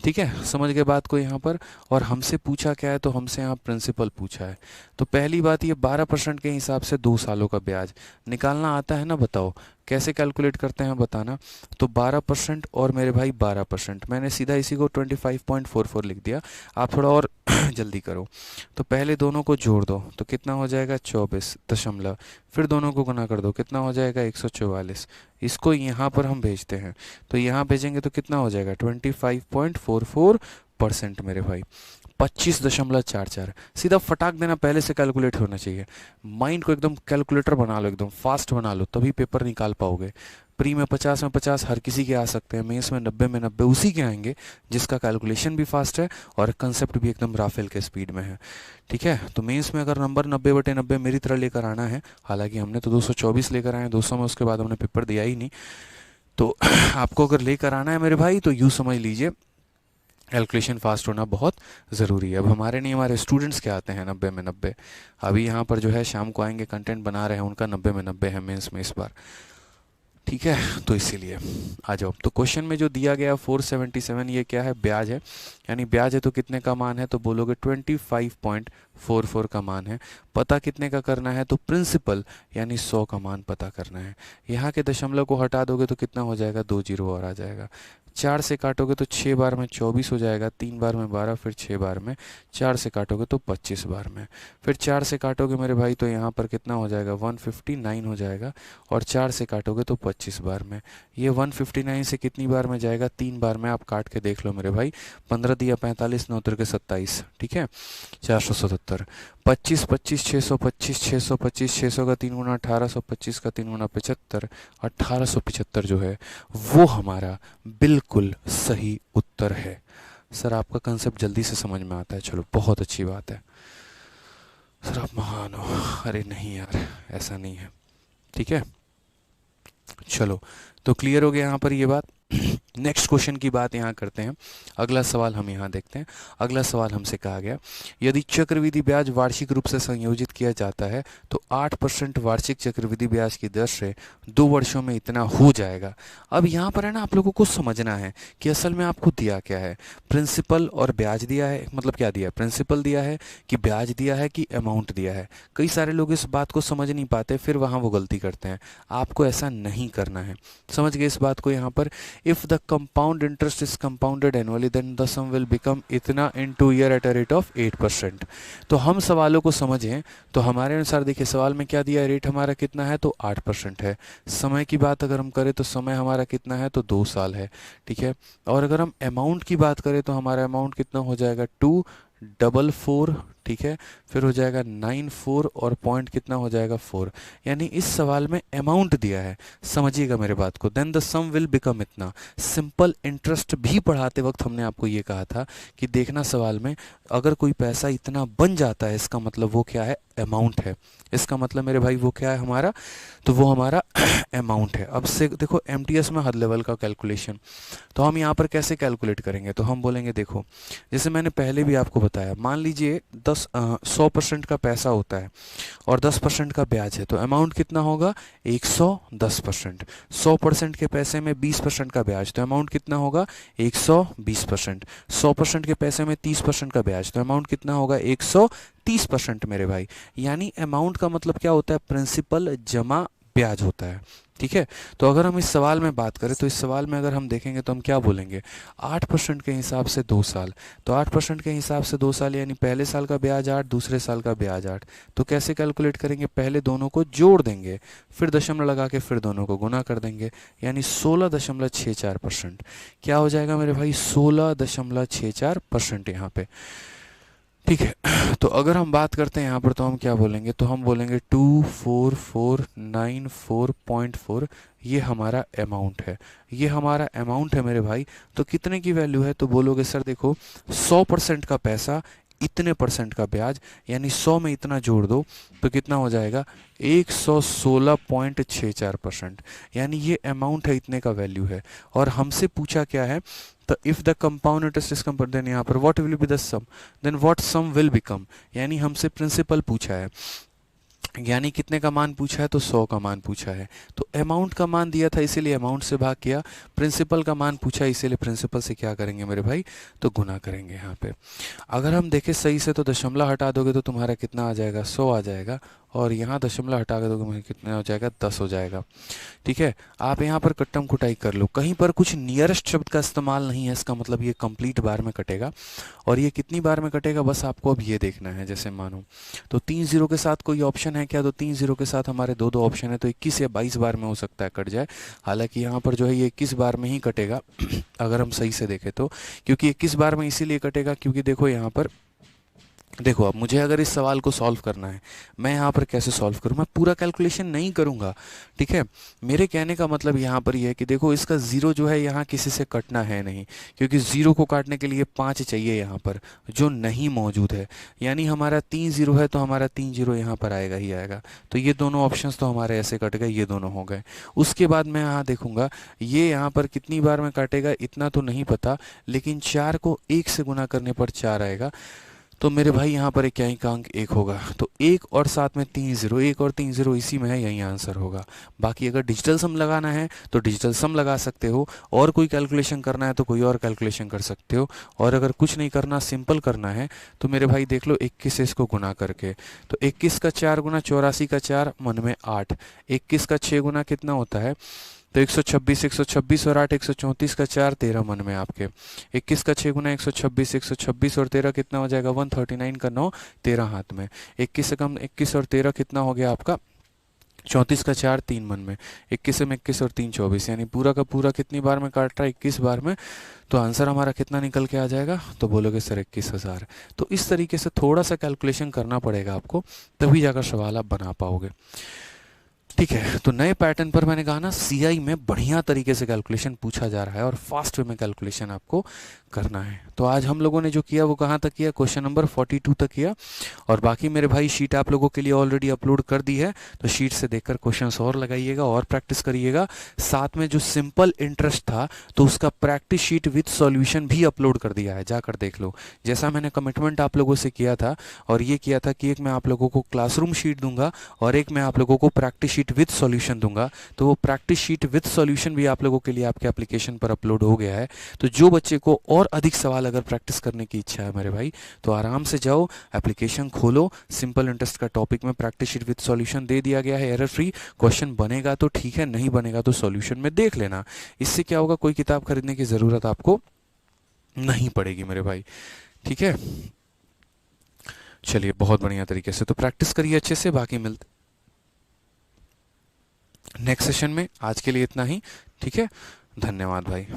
ठीक है, समझ गए बात को यहाँ पर। और हमसे पूछा क्या है, तो हमसे यहाँ प्रिंसिपल पूछा है। तो पहली बात, ये 12% के हिसाब से 2 सालों का ब्याज निकालना आता है ना, बताओ कैसे कैलकुलेट करते हैं बताना। तो 12% और मेरे भाई 12%, मैंने सीधा इसी को 25.44 लिख दिया, आप थोड़ा और जल्दी करो। तो पहले दोनों को जोड़ दो तो कितना हो जाएगा 24 दशमलव, फिर दोनों को गुना कर दो, कितना हो जाएगा 144। इसको यहाँ पर हम भेजते हैं, तो यहाँ भेजेंगे तो कितना हो जाएगा 25.44% मेरे भाई, 25.44। सीधा फटाक देना, पहले से कैलकुलेट होना चाहिए। माइंड को एकदम कैलकुलेटर बना लो, एकदम फास्ट बना लो, तभी पेपर निकाल पाओगे। प्री में 50 हर किसी के आ सकते हैं, मेंस में 90 में 90 उसी के आएंगे जिसका कैलकुलेशन भी फास्ट है और कंसेप्ट भी एकदम राफेल के स्पीड में है। ठीक है, तो मेंस में अगर नंबर 90/90 मेरी तरह लेकर आना है, हालांकि हमने तो 224 लेकर आए हैं, 200 में उसके बाद हमने पेपर दिया ही नहीं, तो आपको अगर लेकर आना है मेरे भाई तो यूँ समझ लीजिए कैलकुलेशन फास्ट होना बहुत ज़रूरी है। अब हमारे नहीं, हमारे स्टूडेंट्स क्या आते हैं 90 में 90। अभी यहाँ पर जो है शाम को आएंगे, कंटेंट बना रहे हैं, उनका 90 में 90 है मेंस में इस बार। ठीक है, तो इसीलिए आ जाओ। तो क्वेश्चन में जो दिया गया 477, ये क्या है, ब्याज है। यानी ब्याज है तो कितने का मान है, तो बोलोगे 25.44 का मान है। पता कितने का करना है, तो प्रिंसिपल यानी 100 का मान पता करना है। यहाँ के दशमलव को हटा दोगे तो कितना हो जाएगा, 2 जीरो और आ जाएगा। 4 से काटोगे तो 6 बार में 24 हो जाएगा, 3 बार में 12, फिर 6 बार में, 4 से काटोगे तो 25 बार में, फिर 4 से काटोगे मेरे भाई तो यहाँ पर कितना हो जाएगा, 159 हो जाएगा। और 4 से काटोगे तो 25 बार में। ये 159 से कितनी बार में जाएगा, 3 बार में। आप काट के देख लो मेरे भाई, 15 दिया 45, 9 के 27, ठीक है, 477। 25 25 625, 625 600 का 3 गुना 1825 का 3 गुना 75, 1875 जो है वो हमारा बिल्कुल सही उत्तर है। सर आपका कंसेप्ट जल्दी से समझ में आता है, चलो बहुत अच्छी बात है सर, आप महान हो। अरे नहीं यार, ऐसा नहीं है, ठीक है। चलो, तो क्लियर हो गया यहाँ पर ये बात। नेक्स्ट क्वेश्चन की बात यहाँ करते हैं। अगला सवाल हम यहाँ देखते हैं। अगला सवाल हमसे कहा गया, यदि चक्रवृद्धि ब्याज वार्षिक रूप से संयोजित किया जाता है तो 8% वार्षिक चक्रवृद्धि ब्याज की दर से 2 वर्षों में इतना हो जाएगा। अब यहाँ पर है ना, आप लोगों को समझना है कि असल में आपको दिया क्या है, प्रिंसिपल और ब्याज दिया है। मतलब क्या दिया है, प्रिंसिपल दिया है कि ब्याज दिया है कि अमाउंट दिया है। कई सारे लोग इस बात को समझ नहीं पाते, फिर वहाँ वो गलती करते हैं। आपको ऐसा नहीं करना है, समझ गए इस बात को। यहाँ पर if the compound interest is compounded annually then the sum will become इतना in 2 year at a rate of 8%। तो हम सवालों को समझें तो हमारे अनुसार देखिए, सवाल में क्या दिया है, रेट हमारा कितना है, तो 8% है। समय की बात अगर हम करें तो समय हमारा कितना है, तो 2 साल है, ठीक है। और अगर हम अमाउंट की बात करें तो हमारा अमाउंट कितना हो जाएगा, 244, ठीक है, फिर हो जाएगा 94 और पॉइंट कितना हो जाएगा, 4। यानी इस सवाल में अमाउंट दिया है, समझिएगा मेरे बात को। Then the sum will become इतना। सिंपल इंटरेस्ट भी पढ़ाते वक्त हमने आपको ये कहा था कि देखना सवाल में अगर कोई पैसा इतना बन जाता है, इसका मतलब वो क्या है, अमाउंट है। इसका मतलब मेरे भाई वो क्या है हमारा, तो वो हमारा अमाउंट है। अब से देखो एमटीएस में हर लेवल का कैलकुलेशन, तो हम यहाँ पर कैसे कैलकुलेट करेंगे, तो हम बोलेंगे देखो, जैसे मैंने पहले भी आपको बताया, मान लीजिए 100% का पैसा होता है और 10% का ब्याज है, तो अमाउंट कितना होगा, 110%। 100% के पैसे में 20% का ब्याज, तो अमाउंट कितना होगा, 120%। 100% के पैसे में 30% का ब्याज, तो अमाउंट कितना होगा, 130% मेरे भाई। यानी अमाउंट का मतलब क्या होता है, प्रिंसिपल जमा ब्याज होता है, ठीक है। तो अगर हम इस सवाल में बात करें तो इस सवाल में अगर हम देखेंगे तो हम क्या बोलेंगे, 8% के हिसाब से 2 साल। तो 8% के हिसाब से 2 साल यानी पहले साल का ब्याज 8, दूसरे साल का ब्याज 8। तो कैसे कैलकुलेट करेंगे, पहले दोनों को जोड़ देंगे, फिर दशमलव लगा के फिर दोनों को गुना कर देंगे, यानी 16.64%। क्या हो जाएगा मेरे भाई, 16.64% यहाँ पे, ठीक है। तो अगर हम बात करते हैं यहाँ पर तो हम क्या बोलेंगे, तो हम बोलेंगे 24494.4, ये हमारा अमाउंट है, ये हमारा अमाउंट है मेरे भाई। तो कितने की वैल्यू है, तो बोलोगे सर देखो 100% का पैसा, इतने परसेंट का ब्याज, यानी 100 में इतना जोड़ दो तो कितना हो जाएगा, 116.64%। यानी ये अमाउंट है, इतने का वैल्यू है। और हमसे पूछा क्या है, तो if the compound interest is compound, then यहाँ पर what will be the sum, then what sum will become. यानी हमसे प्रिंसिपल पूछा है, यानी कितने का मान पूछा है, तो 100 का मान पूछा है। तो अमाउंट का मान दिया था इसीलिए अमाउंट से भाग किया, प्रिंसिपल का मान पूछा इसीलिए प्रिंसिपल से क्या करेंगे मेरे भाई, तो गुना करेंगे यहाँ पे। अगर हम देखें सही से तो दशमलव हटा दोगे तो तुम्हारा कितना आ जाएगा, 100 आ जाएगा, और यहाँ दशमलव हटा दोगे मुझे कितना हो जाएगा, 10 हो जाएगा, ठीक है। आप यहाँ पर कट्टम कुटाई कर लो, कहीं पर कुछ नियरेस्ट शब्द का इस्तेमाल नहीं है, इसका मतलब ये कंप्लीट बार में कटेगा। और ये कितनी बार में कटेगा, बस आपको अब ये देखना है। जैसे मानो तो 3 0 के साथ कोई ऑप्शन है क्या, तो 3 0 के साथ हमारे दो दो ऑप्शन है, तो 21 या 22 बार में हो सकता है कट जाए। हालांकि यहाँ पर जो है ये 21 बार में ही कटेगा अगर हम सही से देखें तो, क्योंकि 21 बार में इसीलिए कटेगा क्योंकि देखो यहाँ पर, देखो अब मुझे अगर इस सवाल को सॉल्व करना है, मैं यहाँ पर कैसे सॉल्व करूँ, मैं पूरा कैलकुलेशन नहीं करूँगा, ठीक है। मेरे कहने का मतलब यहाँ पर ये है कि देखो इसका ज़ीरो जो है यहाँ किसी से कटना है नहीं, क्योंकि ज़ीरो को काटने के लिए 5 चाहिए यहाँ पर, जो नहीं मौजूद है। यानी हमारा 3 0 है तो हमारा 3 0 यहाँ पर आएगा ही आएगा। तो ये दोनों ऑप्शंस तो हमारे ऐसे कट गए, ये दोनों हो गए। उसके बाद मैं यहाँ देखूँगा ये यहाँ पर कितनी बार में काटेगा, इतना तो नहीं पता, लेकिन 4 को 1 से गुना करने पर 4 आएगा। तो मेरे भाई यहाँ पर एक क्या का अंक एक होगा, तो एक और साथ में 3 जीरो, एक और 3 जीरो इसी में है, यही आंसर होगा। बाकी अगर डिजिटल सम लगाना है तो डिजिटल सम लगा सकते हो, और कोई कैलकुलेशन करना है तो कोई और कैलकुलेशन कर सकते हो, और अगर कुछ नहीं करना, सिंपल करना है, तो मेरे भाई देख लो 21 से इसको गुना करके, तो 21 का 4 गुना 84 का 4 मन में 8, 21 का 6 गुना कितना होता है, तो 126, 126 और 8 134 का 4 13 मन में आपके, 21 का 6 गुना 126, 126 और 13 कितना हो जाएगा 139 का 9 13 हाथ में, 21 से कम 21 और 13 कितना हो गया आपका 34 का 4 3 मन में, 21 से में 21 और 3 24, यानी पूरा का पूरा कितनी बार में काट रहा है 21 बार में, तो आंसर हमारा कितना निकल के आ जाएगा, तो बोलोगे सर 21,000। तो इस तरीके से थोड़ा सा कैलकुलेशन करना पड़ेगा आपको, तभी जाकर सवाल आप बना पाओगे। ठीक है, तो नए पैटर्न पर मैंने कहा ना सीआई में बढ़िया तरीके से कैलकुलेशन पूछा जा रहा है और फास्ट वे में कैलकुलेशन आपको करना है। तो आज हम लोगों ने जो किया वो कहाँ तक किया, क्वेश्चन नंबर 42 तक किया, और बाकी मेरे भाई शीट आप लोगों के लिए ऑलरेडी अपलोड कर दी है, तो शीट से देखकर क्वेश्चंस और लगाइएगा और प्रैक्टिस करिएगा। साथ में जो सिंपल इंटरेस्ट था तो उसका प्रैक्टिस शीट विथ सॉल्यूशन भी अपलोड कर दिया है, जाकर देख लो। जैसा मैंने कमिटमेंट आप लोगों से किया था, और ये किया था कि एक मैं आप लोगों को क्लासरूम शीट दूंगा और एक मैं आप लोगों को प्रैक्टिस शीट विद सॉल्यूशन दूंगा, तो वो प्रैक्टिस शीट विद सॉल्यूशन भी आप लोगों के लिए आपके एप्लीकेशन पर अपलोड हो गया है। तो जो बच्चे को और अधिक सवाल अगर प्रैक्टिस करने की इच्छा है मेरे भाई, तो आराम से जाओ, एप्लीकेशन खोलो, सिंपल इंटरेस्ट का टॉपिक में प्रैक्टिस शीट विद सॉल्यूशन दे दिया गया है, एरर फ्री। क्वेश्चन बनेगा तो ठीक है, नहीं बनेगा तो सॉल्यूशन में देख लेना। इससे क्या होगा, कोई किताब खरीदने की जरूरत आपको नहीं पड़ेगी मेरे भाई। ठीक है, चलिए बहुत बढ़िया तरीके से तो प्रैक्टिस करिए अच्छे से, बाकी मिलते नेक्स्ट सेशन में। आज के लिए इतना ही, ठीक है, धन्यवाद भाई।